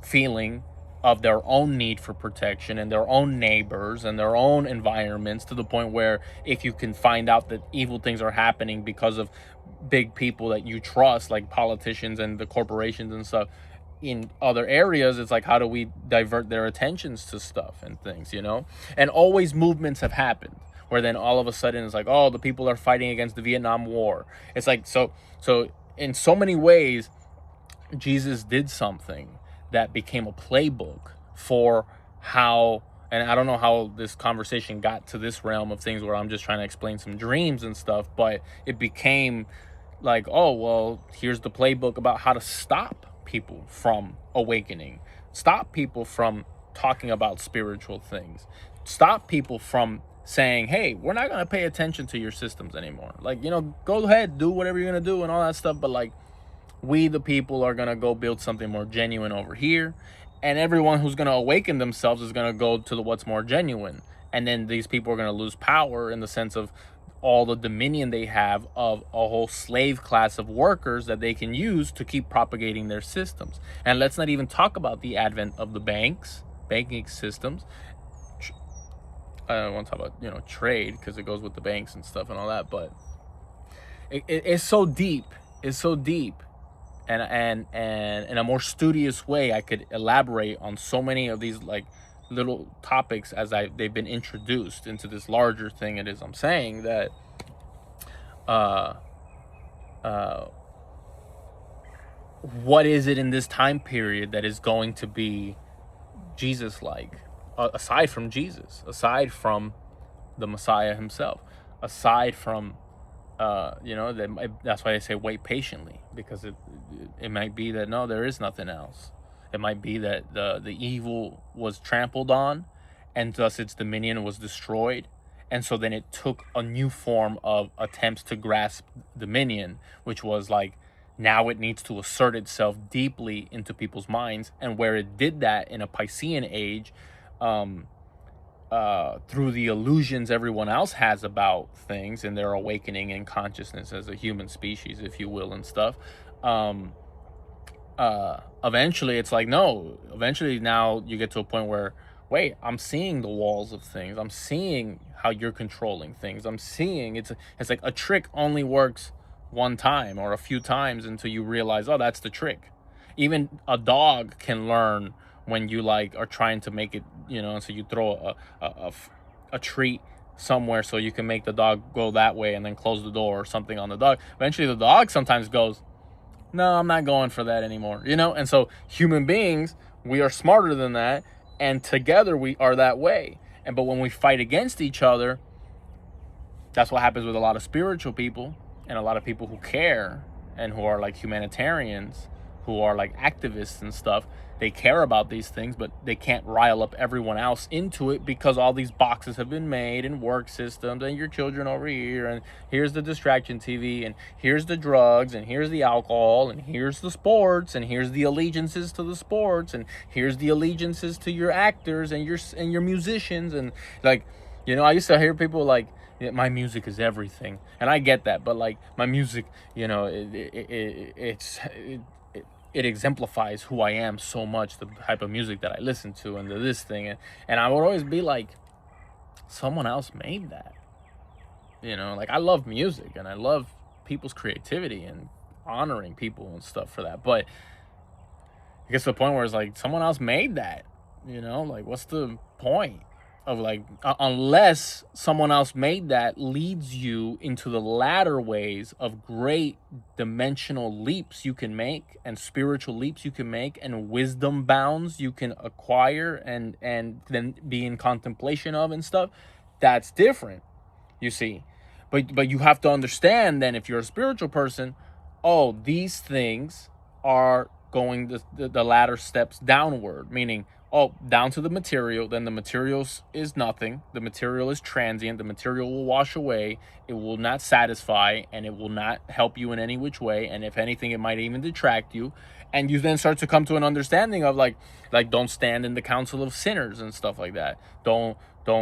feeling of their own need for protection and their own neighbors and their own environments, to the point where if you can find out that evil things are happening because of big people that you trust, like politicians and the corporations and stuff in other areas, it's like, how do we divert their attentions to stuff and things, and always movements have happened where then all of a sudden it's like, oh, the people are fighting against the Vietnam War. It's like, so in so many ways Jesus did something that became a playbook for how, and I don't know how this conversation got to this realm of things where I'm just trying to explain some dreams and stuff, but it became like, oh, well, here's the playbook about how to stop people from awakening, stop people from talking about spiritual things, stop people from saying, hey, we're not going to pay attention to your systems anymore. Like, go ahead, do whatever you're going to do and all that stuff. But like, we, the people, are going to go build something more genuine over here. And everyone who's going to awaken themselves is going to go to what's more genuine. And then these people are going to lose power in the sense of all the dominion they have of a whole slave class of workers that they can use to keep propagating their systems. And let's not even talk about the advent of the banking systems. I don't want to talk about, trade, because it goes with the banks and stuff and all that. But it's so deep. It's so deep. And in a more studious way, I could elaborate on so many of these like little topics as they've been introduced into this larger thing. It is, I'm saying that what is it in this time period that is going to be Jesus like, aside from Jesus, aside from the Messiah himself, aside from that's why they say wait patiently, because it might be that no, there is nothing else. It might be that the evil was trampled on, and thus its dominion was destroyed, and so then it took a new form of attempts to grasp dominion, which was like, now it needs to assert itself deeply into people's minds. And where it did that in a Piscean age, through the illusions everyone else has about things and their awakening in consciousness as a human species, if you will, and stuff. Eventually it's like, no, eventually now you get to a point where, wait, I'm seeing the walls of things. I'm seeing how you're controlling things. I'm seeing it's like a trick only works one time or a few times until you realize, oh, that's the trick. Even a dog can learn when you like are trying to make it, and so you throw a treat somewhere so you can make the dog go that way and then close the door or something on the dog. Eventually the dog sometimes goes, no, I'm not going for that anymore, and so human beings, we are smarter than that, and together we are that way. But when we fight against each other, that's what happens with a lot of spiritual people and a lot of people who care and who are like humanitarians, who are like activists and stuff. They care about these things, but they can't rile up everyone else into it, because all these boxes have been made and work systems, and your children over here, and here's the distraction TV, and here's the drugs, and here's the alcohol, and here's the sports, and here's the allegiances to the sports, and here's the allegiances to your actors and your musicians. And like, I used to hear people like, my music is everything, and I get that, but like, my music, it exemplifies who I am so much, the type of music that I listen to and this thing. And I would always be like, someone else made that. Like, I love music and I love people's creativity and honoring people and stuff for that. But it gets to the point where it's like, someone else made that, like, what's the point of like, unless someone else made that leads you into the latter ways of great dimensional leaps you can make, and spiritual leaps you can make, and wisdom bounds you can acquire and then be in contemplation of and stuff. That's different, you see. But you have to understand then, if you're a spiritual person, oh, these things are going the latter steps downward, meaning, oh, down to the material, then the material is nothing. The material is transient. The material will wash away. It will not satisfy, and it will not help you in any which way. And if anything, it might even detract you. And you then start to come to an understanding of like don't stand in the council of sinners and stuff like that. Don't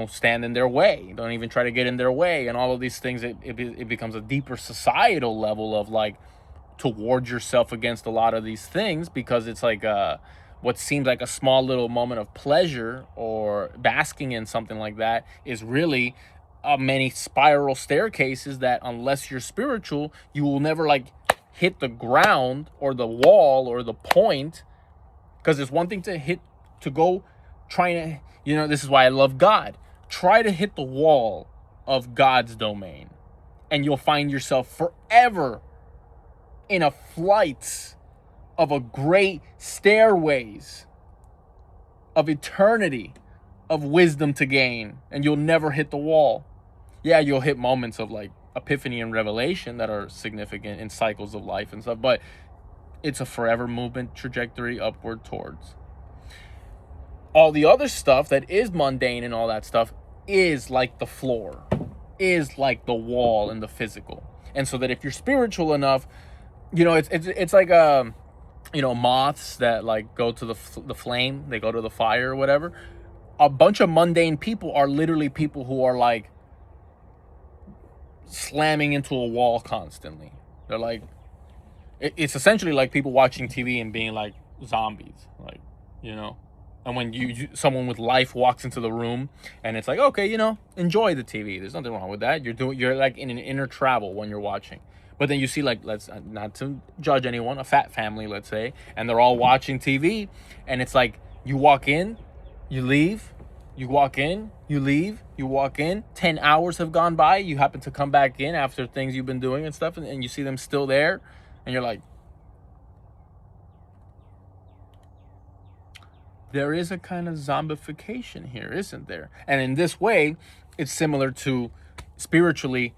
stand in their way. Don't even try to get in their way. And all of these things, it becomes a deeper societal level of like, to ward yourself against a lot of these things, because it's like, what seems like a small little moment of pleasure or basking in something like that is really many spiral staircases that, unless you're spiritual, you will never like hit the ground or the wall or the point. Because it's one thing to hit, to go trying to, this is why I love God. Try to hit the wall of God's domain, and you'll find yourself forever in a flight of a great stairways of eternity of wisdom to gain, and you'll never hit the wall. Yeah, you'll hit moments of like epiphany and revelation that are significant in cycles of life and stuff, but it's a forever movement trajectory upward towards. All the other stuff that is mundane and all that stuff is like the floor, is like the wall in the physical. And so that if you're spiritual enough, it's like moths that like go to the flame, they go to the fire or whatever. A bunch of mundane people are literally people who are like slamming into a wall constantly. They're like, it's essentially like people watching TV and being like zombies, like, and when someone with life walks into the room and it's like, okay, enjoy the TV. There's nothing wrong with that. You're like in an inner travel when you're watching. But then you see, like, let's not to judge anyone, a fat family, let's say, and they're all watching TV, and it's like you walk in, you leave, you walk in, you leave, you walk in, 10 hours have gone by, you happen to come back in after things you've been doing and stuff, and you see them still there, and you're like, there is a kind of zombification here, isn't there? And in this way, it's similar to spiritually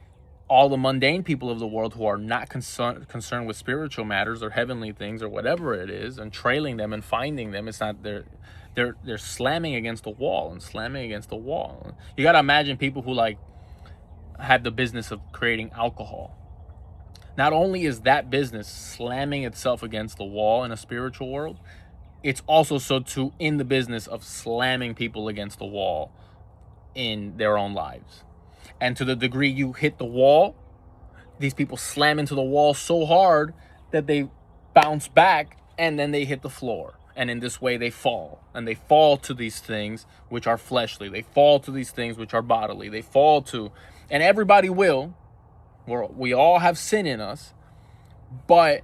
all the mundane people of the world who are not concerned with spiritual matters or heavenly things or whatever it is, and trailing them and finding them. It's not they're slamming against the wall and slamming against the wall. You got to imagine people who like had the business of creating alcohol. Not only is that business slamming itself against the wall in a spiritual world, it's also so too in the business of slamming people against the wall in their own lives. And to the degree you hit the wall, these people slam into the wall so hard that they bounce back and then they hit the floor. And in this way they fall. And they fall to these things which are fleshly. They fall to these things which are bodily. They fall to, and everybody will. We all have sin in us. But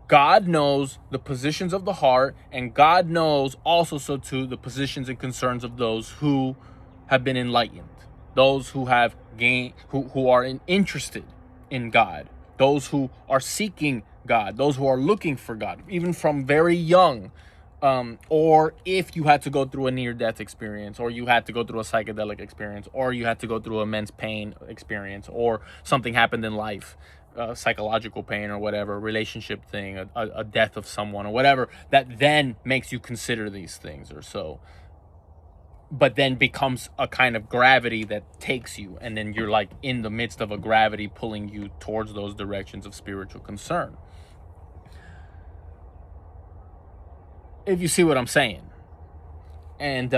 God knows the positions of the heart, and God knows also so too the positions and concerns of those who have been enlightened, those who have gained, who are interested in God, those who are seeking God, those who are looking for God, even from very young. Or if you had to go through a near-death experience, or you had to go through a psychedelic experience, or you had to go through immense pain experience, or something happened in life, psychological pain or whatever, relationship thing, a death of someone or whatever, that then makes you consider these things or so. But then becomes a kind of gravity that takes you, and then you're like in the midst of a gravity pulling you towards those directions of spiritual concern. If you see what I'm saying. And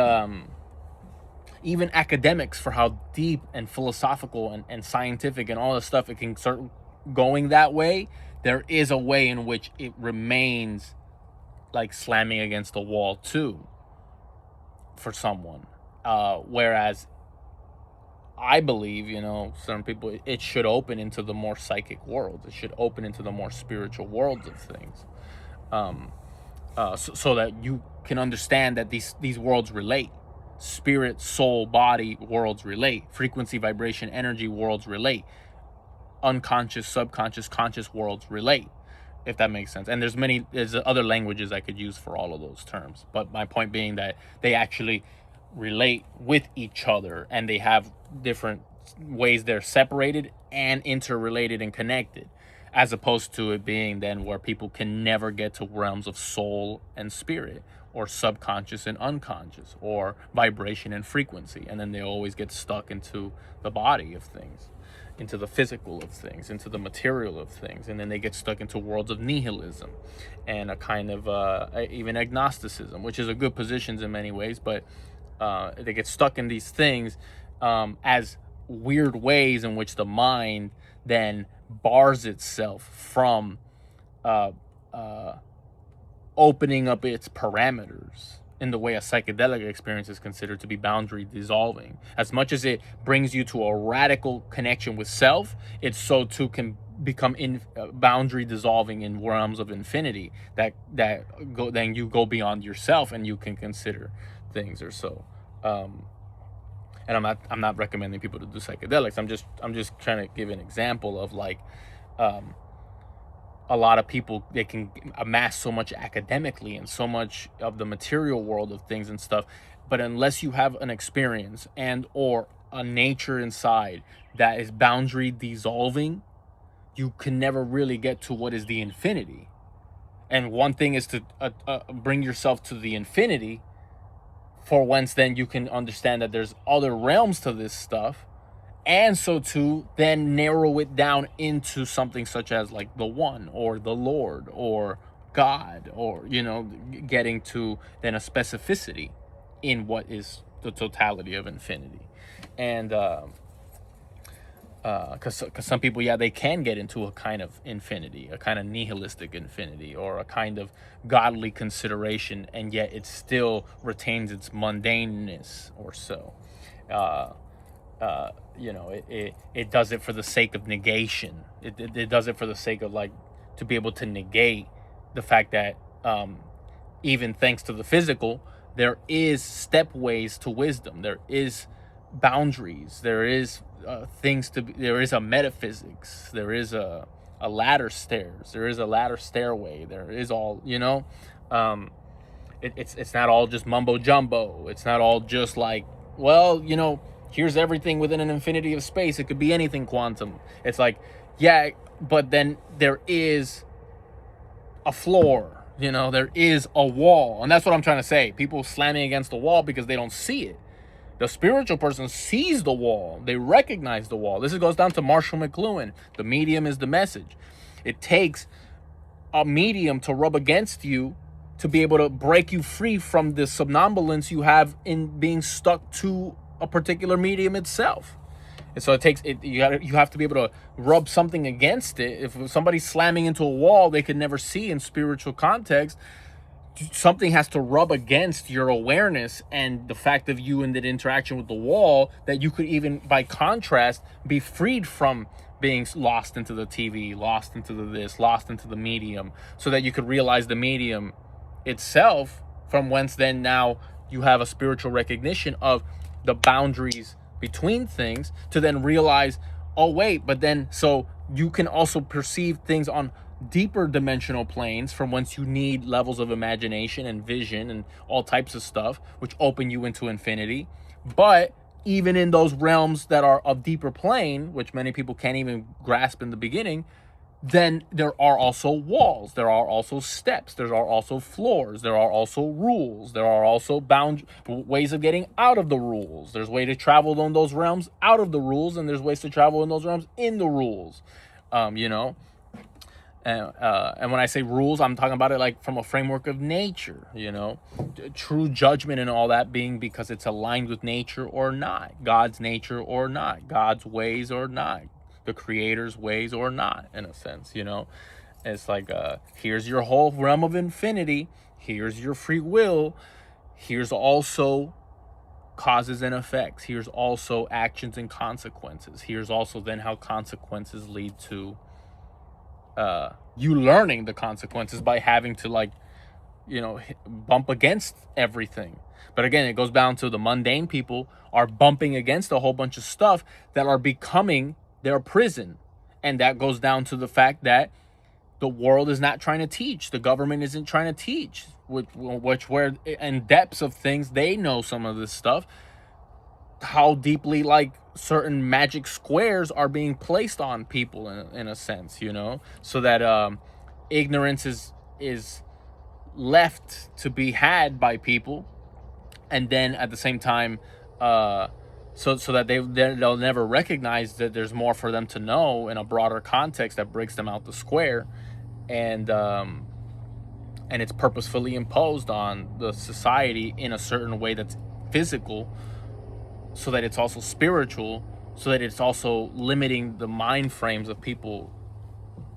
even academics, for how deep and philosophical and scientific and all this stuff it can start going that way, there is a way in which it remains like slamming against the wall too for someone. Whereas I believe, certain people, it should open into the more psychic worlds. It should open into the more spiritual worlds of things. So that you can understand that these worlds relate. Spirit, soul, body worlds relate. Frequency, vibration, energy worlds relate. Unconscious, subconscious, conscious worlds relate, if that makes sense. And there's other languages I could use for all of those terms. But my point being that they actually relate with each other, and they have different ways they're separated and interrelated and connected, as opposed to it being then where people can never get to realms of soul and spirit, or subconscious and unconscious, or vibration and frequency, and then they always get stuck into the body of things, into the physical of things, into the material of things, and then they get stuck into worlds of nihilism and a kind of even agnosticism, which is a good positions in many ways, but they get stuck in these things as weird ways in which the mind then bars itself from opening up its parameters in the way a psychedelic experience is considered to be boundary dissolving. As much as it brings you to a radical connection with self, it so too can become boundary dissolving in realms of infinity then you go beyond yourself and you can consider things or so. And I'm not recommending people to do psychedelics. I'm just trying to give an example of like, a lot of people, they can amass so much academically and so much of the material world of things and stuff, but unless you have an experience and or a nature inside that is boundary dissolving, you can never really get to what is the infinity. And one thing is to bring yourself to the infinity, for whence then you can understand that there's other realms to this stuff, and so to then narrow it down into something such as like the one or the Lord or God, or getting to then a specificity in what is the totality of infinity. And because some people, yeah, they can get into a kind of infinity, a kind of nihilistic infinity, or a kind of godly consideration, and yet it still retains its mundaneness or so. uh, it does it for the sake of negation. It does it for the sake of like to be able to negate the fact that, even thanks to the physical, there is stepways to wisdom. There is boundaries. There is there is a metaphysics. There is a ladder stairs. There is a ladder stairway. There is all, it's not all just mumbo jumbo. It's not all just like, well, here's everything within an infinity of space. It could be anything quantum. It's like, yeah, but then there is a floor, there is a wall. And that's what I'm trying to say. People slamming against the wall because they don't see it. The spiritual person sees the wall. They recognize the wall. This goes down to Marshall McLuhan. The medium is the message. It takes a medium to rub against you to be able to break you free from the somnambulance you have in being stuck to a particular medium itself. And so it takes it. You have to be able to rub something against it. If somebody's slamming into a wall they could never see in spiritual context, something has to rub against your awareness and the fact of you in that interaction with the wall, that you could even, by contrast, be freed from being lost into the TV, lost into lost into the medium, so that you could realize the medium itself, from whence then now you have a spiritual recognition of the boundaries between things, to then realize, oh wait, but then so you can also perceive things on deeper dimensional planes, from whence you need levels of imagination and vision and all types of stuff, which open you into infinity. But even in those realms that are of deeper plane, which many people can't even grasp in the beginning, then there are also walls, there are also steps, there are also floors, there are also rules, there are also ways of getting out of the rules. There's way to travel in those realms out of the rules, and there's ways to travel in those realms in the rules. And when I say rules, I'm talking about it like from a framework of nature, true judgment and all that being because it's aligned with nature or not, God's nature or not, God's ways or not, the creator's ways or not, in a sense. It's like, here's your whole realm of infinity, here's your free will, here's also causes and effects, here's also actions and consequences, here's also then how consequences lead to you learning the consequences by having to bump against everything. But again, it goes down to the mundane people are bumping against a whole bunch of stuff that are becoming their prison. And that goes down to the fact that the world is not trying to teach. The government isn't trying to teach, which where in depths of things, they know some of this stuff, how deeply certain magic squares are being placed on people in a sense, so that ignorance is left to be had by people, and then at the same time, so that they'll never recognize that there's more for them to know in a broader context that breaks them out the square, and it's purposefully imposed on the society in a certain way that's physical, so that it's also spiritual, so that it's also limiting the mind frames of people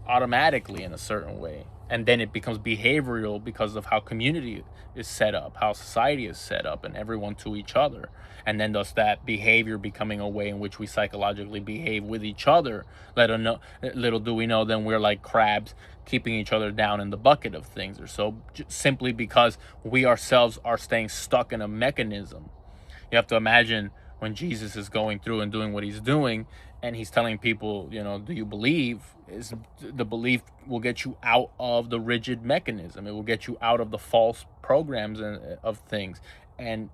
automatically in a certain way. and then it becomes behavioral because of how community is set up, how society is set up, and everyone to each other. And then thus that behavior becoming a way in which we psychologically behave with each other. Little do we know, then we're like crabs keeping each other down in the bucket of things, or so, simply because we ourselves are staying stuck in a mechanism. You have to imagine when Jesus is going through and doing what he's doing, and he's telling people, do you believe? Is the belief will get you out of the rigid mechanism. It will get you out of the false programs of things, and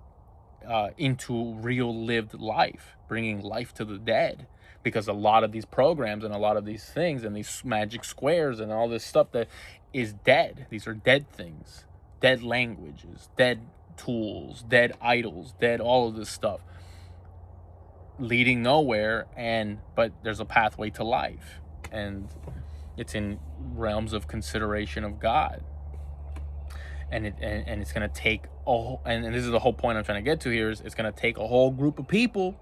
into real lived life, bringing life to the dead. Because a lot of these programs and a lot of these things and these magic squares and all this stuff that is dead. These are dead things, dead languages, dead tools, dead idols, dead all of this stuff, leading nowhere. But there's a pathway to life, and it's in realms of consideration of God. And it's going to take and this is the whole point I'm trying to get to here, is it's going to take a whole group of people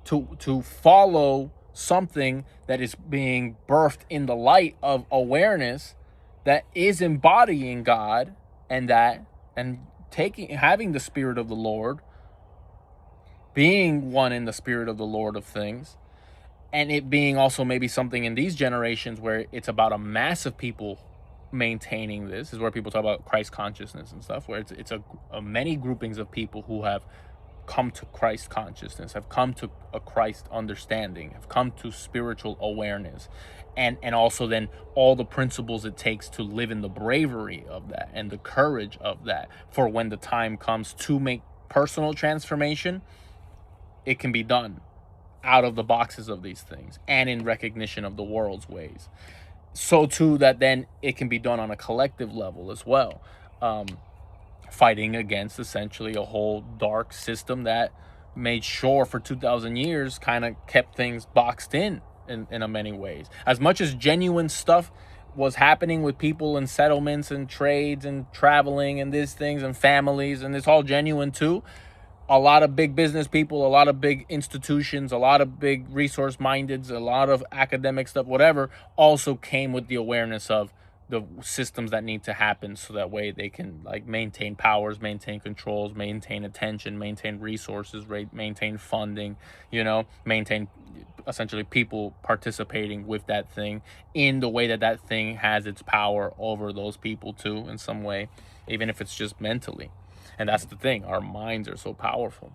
to follow something that is being birthed in the light of awareness, that is embodying God, and having the Spirit of the Lord, being one in the Spirit of the Lord of things, and it being also maybe something in these generations where it's about a mass of people maintaining this. Is where people talk about Christ consciousness and stuff, where it's a many groupings of people who have come to Christ consciousness, have come to a Christ understanding, have come to spiritual awareness, and also then all the principles it takes to live in the bravery of that and the courage of that, for when the time comes to make personal transformation, it can be done out of the boxes of these things and in recognition of the world's ways. So too that then it can be done on a collective level as well, fighting against essentially a whole dark system that made sure for 2,000 years kind of kept things boxed in many ways. As much as genuine stuff was happening with people and settlements and trades and traveling and these things and families, and it's all genuine too, a lot of big business people, a lot of big institutions, a lot of big resource mindeds, a lot of academic stuff, whatever, also came with the awareness of the systems that need to happen, so that way they can like maintain powers, maintain controls, maintain attention, maintain resources, maintain funding, maintain essentially people participating with that thing in the way that thing has its power over those people too, in some way, even if it's just mentally. And that's the thing, our minds are so powerful.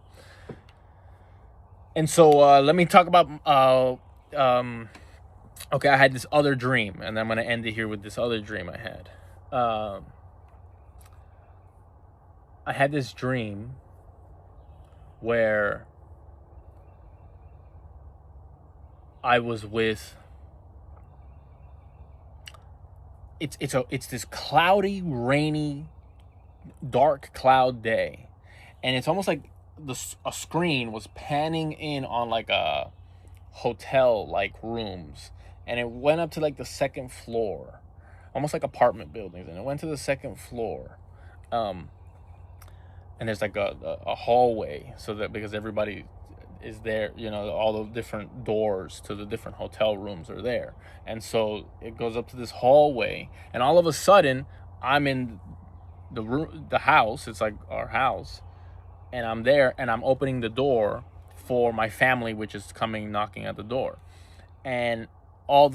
And so let me talk about okay, I had this other dream, and I'm going to end it here with this other dream I had. I had this dream where I was with, it's this cloudy, rainy, dark cloud day, and it's almost like a screen was panning in on like a hotel like rooms, and it went up to like the second floor, almost like apartment buildings, and it went to the second floor, and there's like a hallway, so that because everybody is there, all the different doors to the different hotel rooms are there, and so it goes up to this hallway, and all of a sudden I'm in the house. It's like our house, and I'm there, and I'm opening the door for my family, which is coming knocking at the door, and all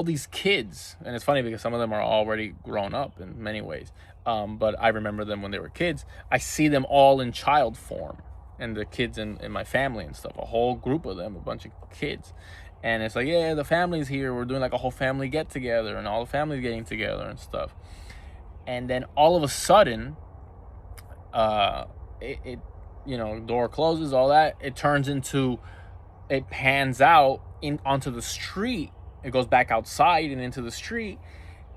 these kids, and it's funny because some of them are already grown up in many ways, but I remember them when they were kids. I see them all in child form, and the kids in my family and stuff, a whole group of them, a bunch of kids, and it's like, yeah, the family's here, we're doing like a whole family get together, and all the families getting together and stuff. And then all of a sudden, it door closes, all that, it turns into, it pans out onto the street. It goes back outside and into the street,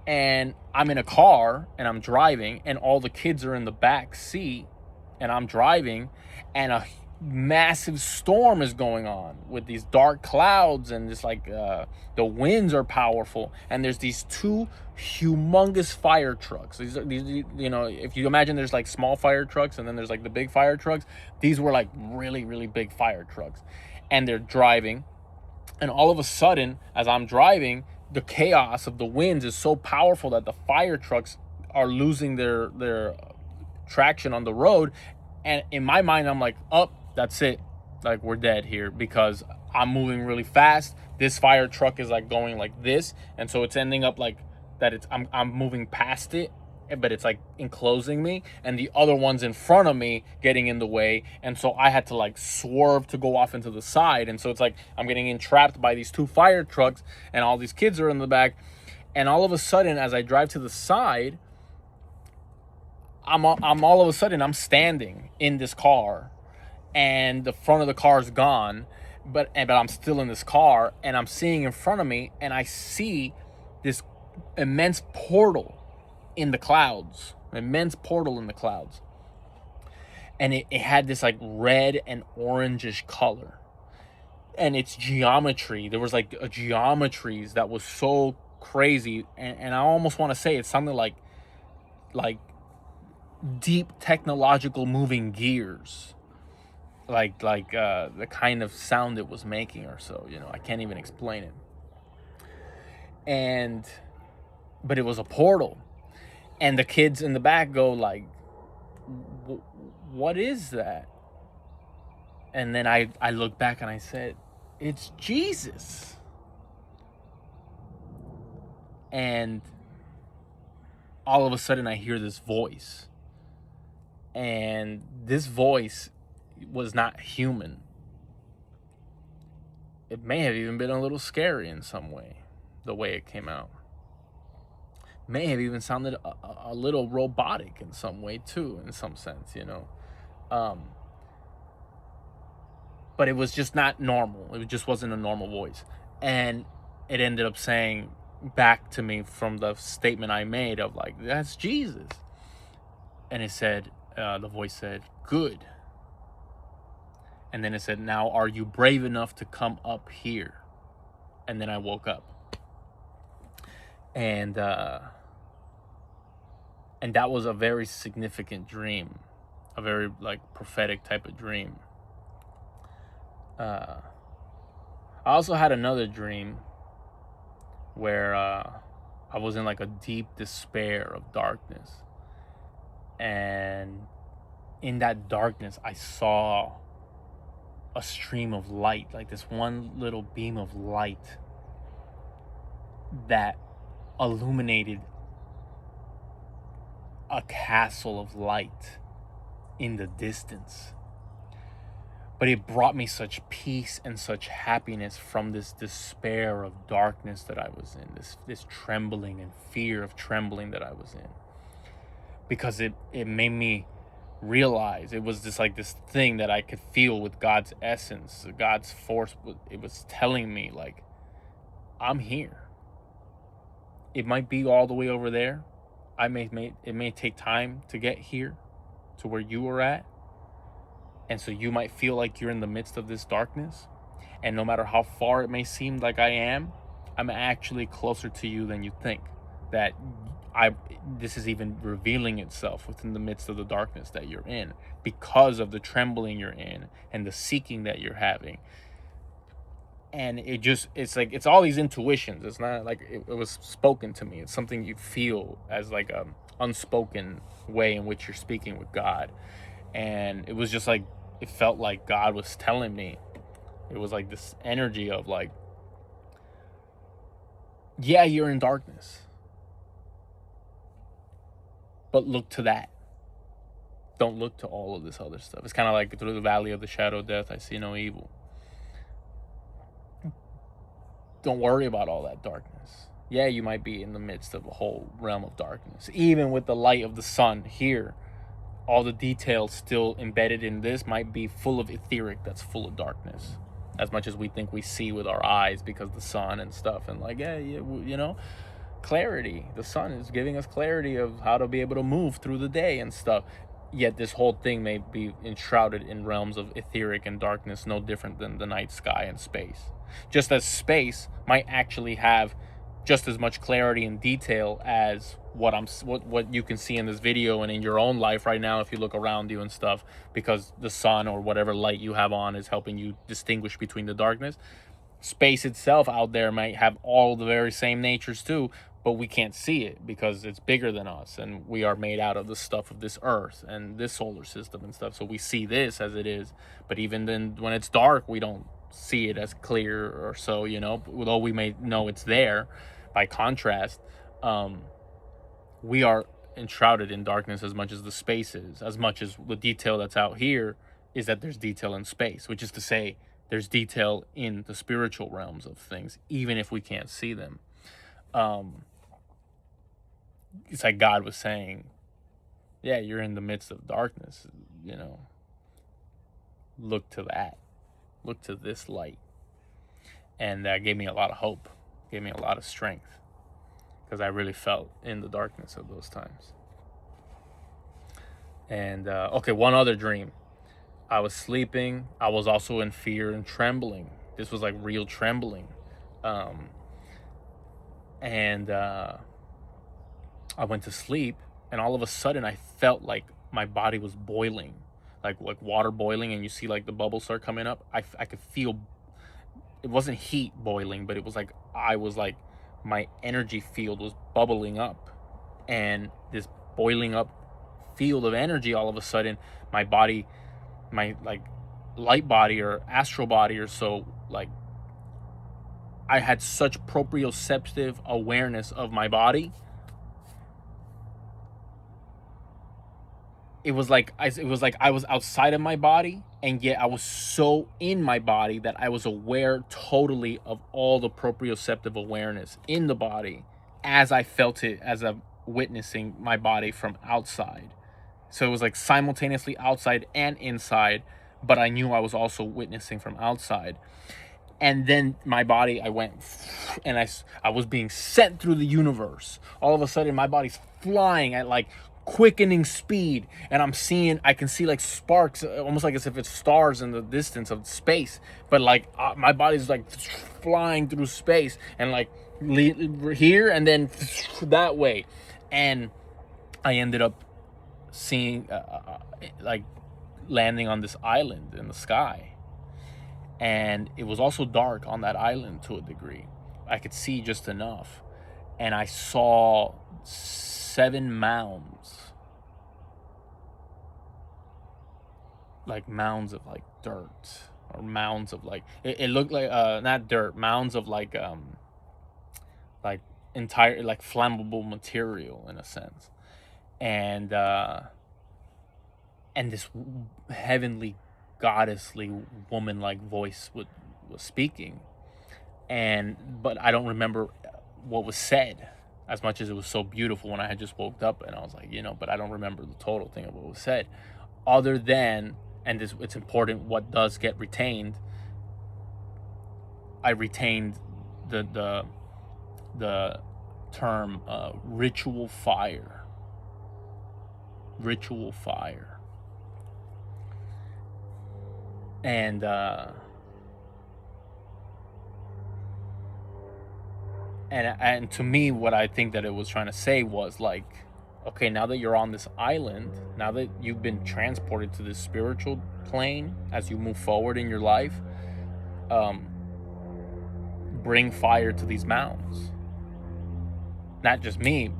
and I'm in a car and I'm driving, and all the kids are in the back seat, and I'm driving, and a massive storm is going on with these dark clouds, and just like the winds are powerful, and there's these two humongous fire trucks. These if you imagine there's like small fire trucks and then there's like the big fire trucks, these were like really, really big fire trucks, and they're driving, and all of a sudden as I'm driving, the chaos of the winds is so powerful that the fire trucks are losing their traction on the road. And in my mind, I'm like, oh, that's it. Like, we're dead here, because I'm moving really fast. This fire truck is like going like this, and so it's ending up like that. I'm moving past it, but it's like enclosing me, and the other one's in front of me getting in the way, and so I had to like swerve to go off into the side. And so it's like I'm getting entrapped by these two fire trucks, and all these kids are in the back. And all of a sudden, as I drive to the side, I'm all of a sudden I'm standing in this car, and the front of the car is gone, but I'm still in this car, and I'm seeing in front of me, and I see this immense portal in the clouds, and it had this like red and orangish color, and its geometry, there was like a geometries that was so crazy, and I almost want to say it sounded like deep technological moving gears, like the kind of sound it was making, or so, I can't even explain it. But it was a portal, and the kids in the back go like, what is that? And then I looked back and I said, it's Jesus. And all of a sudden I hear this voice, and this voice was not human. It may have even been a little scary in some way, the way it came out. May have even sounded a little robotic in some way too, in some sense, but it was just not normal. It just wasn't a normal voice. And it ended up saying back to me from the statement I made of like, that's Jesus. And it said, the voice said, good. And then it said, now are you brave enough to come up here? And then I woke up. And that was a very significant dream, a very like prophetic type of dream. I also had another dream where I was in like a deep despair of darkness, and in that darkness I saw a stream of light, like this one little beam of light that illuminated a castle of light in the distance. But it brought me such peace and such happiness from this despair of darkness that I was in, this trembling and fear of trembling that I was in, because it made me realize it was just like this thing that I could feel with God's essence, God's force. It was telling me like, I'm here. It might be all the way over there. It may take time to get here to where you are at. And so you might feel like you're in the midst of this darkness. And no matter how far it may seem like I am, I'm actually closer to you than you think. That this is even revealing itself within the midst of the darkness that you're in, because of the trembling you're in and the seeking that you're having. And it's like, it's all these intuitions. It's not like it was spoken to me. It's something you feel as like a unspoken way in which you're speaking with God. And it was just like, it felt like God was telling me. It was like this energy of like, yeah, you're in darkness, but look to that. Don't look to all of this other stuff. It's kind of like, through the valley of the shadow of death, I see no evil. Don't worry about all that darkness. Yeah, you might be in the midst of a whole realm of darkness. Even with the light of the sun here, all the details still embedded in this might be full of etheric that's full of darkness, as much as we think we see with our eyes because the sun and stuff. And like, clarity. The sun is giving us clarity of how to be able to move through the day and stuff. Yet this whole thing may be enshrouded in realms of etheric and darkness, no different than the night sky and space. Just as space might actually have just as much clarity and detail as what you can see in this video and in your own life right now if you look around you and stuff, because the sun or whatever light you have on is helping you distinguish between the darkness. Space itself out there might have all the very same natures too, but we can't see it because it's bigger than us, and we are made out of the stuff of this earth and this solar system and stuff. So we see this as it is, but even then, when it's dark, we don't see it as clear or so, although we may know it's there. By contrast, we are enshrouded in darkness as much as the space is, as much as the detail that's out here is that there's detail in space, which is to say there's detail in the spiritual realms of things, even if we can't see them. It's like God was saying, yeah, you're in the midst of darkness, look to that, look to this light. And that gave me a lot of hope, gave me a lot of strength, because I really felt in the darkness of those times. And okay, one other dream. I was sleeping. I was also in fear and trembling. This was like real trembling. And I went to sleep, and all of a sudden I felt like my body was boiling, like water boiling, and you see like the bubbles start coming up. I could feel, it wasn't heat boiling, but it was like my energy field was bubbling up, and this boiling up field of energy, all of a sudden my body, my like light body or astral body or so, like I had such proprioceptive awareness of my body. It was like I was outside of my body, and yet I was so in my body that I was aware totally of all the proprioceptive awareness in the body as I felt it, as I'm witnessing my body from outside. So it was like simultaneously outside and inside, but I knew I was also witnessing from outside. And then my body, I went, and I was being sent through the universe. All of a sudden, my body's flying at like quickening speed, and I can see like sparks, almost like as if it's stars in the distance of space. But like my body's like flying through space, and like here and then that way. And I ended up seeing, like landing on this island in the sky. And it was also dark on that island to a degree. I could see just enough. And I saw 7 mounds. Like mounds of like dirt. Or mounds of like, it looked like, not dirt, mounds of like entire, like flammable material in a sense. And this heavenly, goddessly, woman-like voice was speaking, but I don't remember what was said, as much as it was so beautiful when I had just woke up, and I was like, but I don't remember the total thing of what was said, other than, and it's important what does get retained. I retained the term ritual fire. And to me, what I think that it was trying to say was like, okay, now that you're on this island, now that you've been transported to this spiritual plane, as you move forward in your life, bring fire to these mounds. Not just me,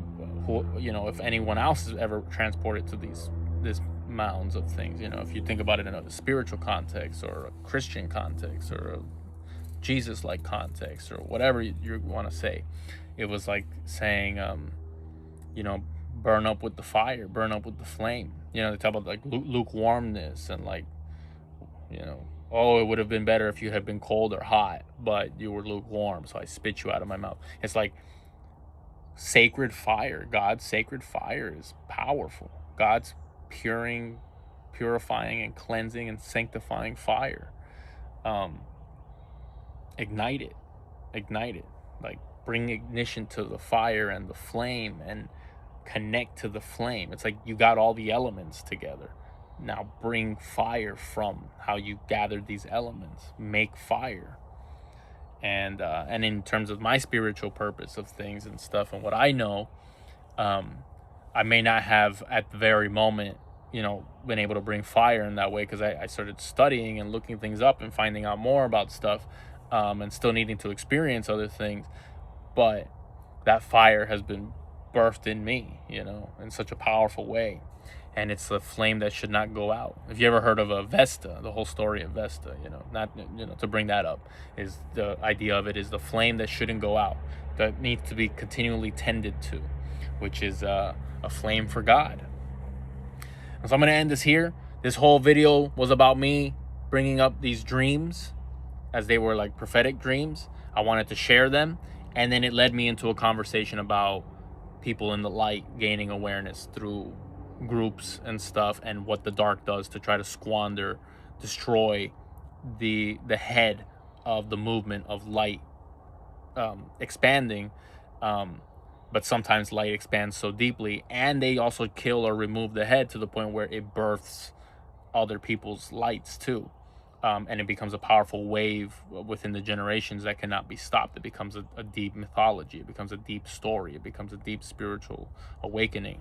who, if anyone else is ever transported to this mounds of things, if you think about it in a spiritual context or a Christian context or a Jesus-like context or whatever you want to say, it was like saying, burn up with the fire, burn up with the flame. They talk about like lukewarmness and like, oh, it would have been better if you had been cold or hot, but you were lukewarm, so I spit you out of my mouth. It's like sacred fire. God's sacred fire is powerful. God's purifying and cleansing and sanctifying fire. Ignite it, like bring ignition to the fire and the flame, and connect to the flame. It's like you got all the elements together. Now bring fire from how you gathered these elements. Make fire. And in terms of my spiritual purpose of things and stuff and what I know, I may not have at the very moment, been able to bring fire in that way, because I started studying and looking things up and finding out more about stuff. and still needing to experience other things. But that fire has been birthed in me, in such a powerful way. And it's a flame that should not go out. If you ever heard of a Vesta, the whole story of Vesta, not, to bring that up, is the idea of it is the flame that shouldn't go out, that needs to be continually tended to, which is a flame for God. And so I'm going to end this here. This whole video was about me bringing up these dreams as they were like prophetic dreams. I wanted to share them. And then it led me into a conversation about people in the light gaining awareness through groups and stuff, and what the dark does to try to squander, destroy the head of the movement of light expanding. But sometimes light expands so deeply, and they also kill or remove the head to the point where it births other people's lights too. And it becomes a powerful wave within the generations that cannot be stopped. It becomes a deep mythology. It becomes a deep story. It becomes a deep spiritual awakening.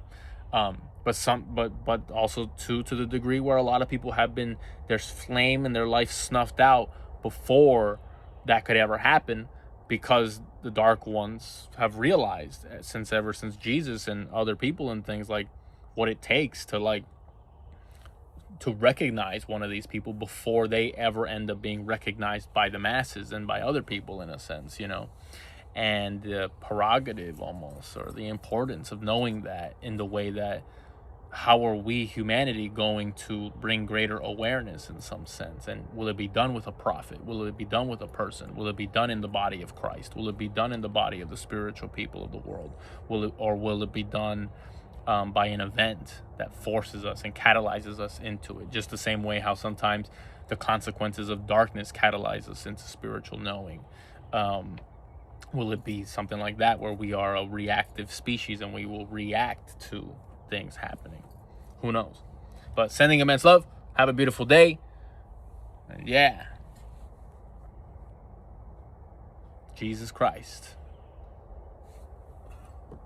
But also to the degree where a lot of people have been, there's flame in their life snuffed out before that could ever happen, because the dark ones have realized ever since Jesus and other people and things, like what it takes to recognize one of these people before they ever end up being recognized by the masses and by other people, in a sense, and the prerogative almost, or the importance of knowing that, in the way that, how are we, humanity, going to bring greater awareness in some sense? And will it be done with a prophet? Will it be done with a person? Will it be done in the body of Christ? Will it be done in the body of the spiritual people of the world? Will it be done by an event that forces us and catalyzes us into it? Just the same way how sometimes the consequences of darkness catalyze us into spiritual knowing. Will it be something like that, where we are a reactive species and we will react to things happening? Who knows? But sending immense love. Have a beautiful day. And yeah, Jesus Christ.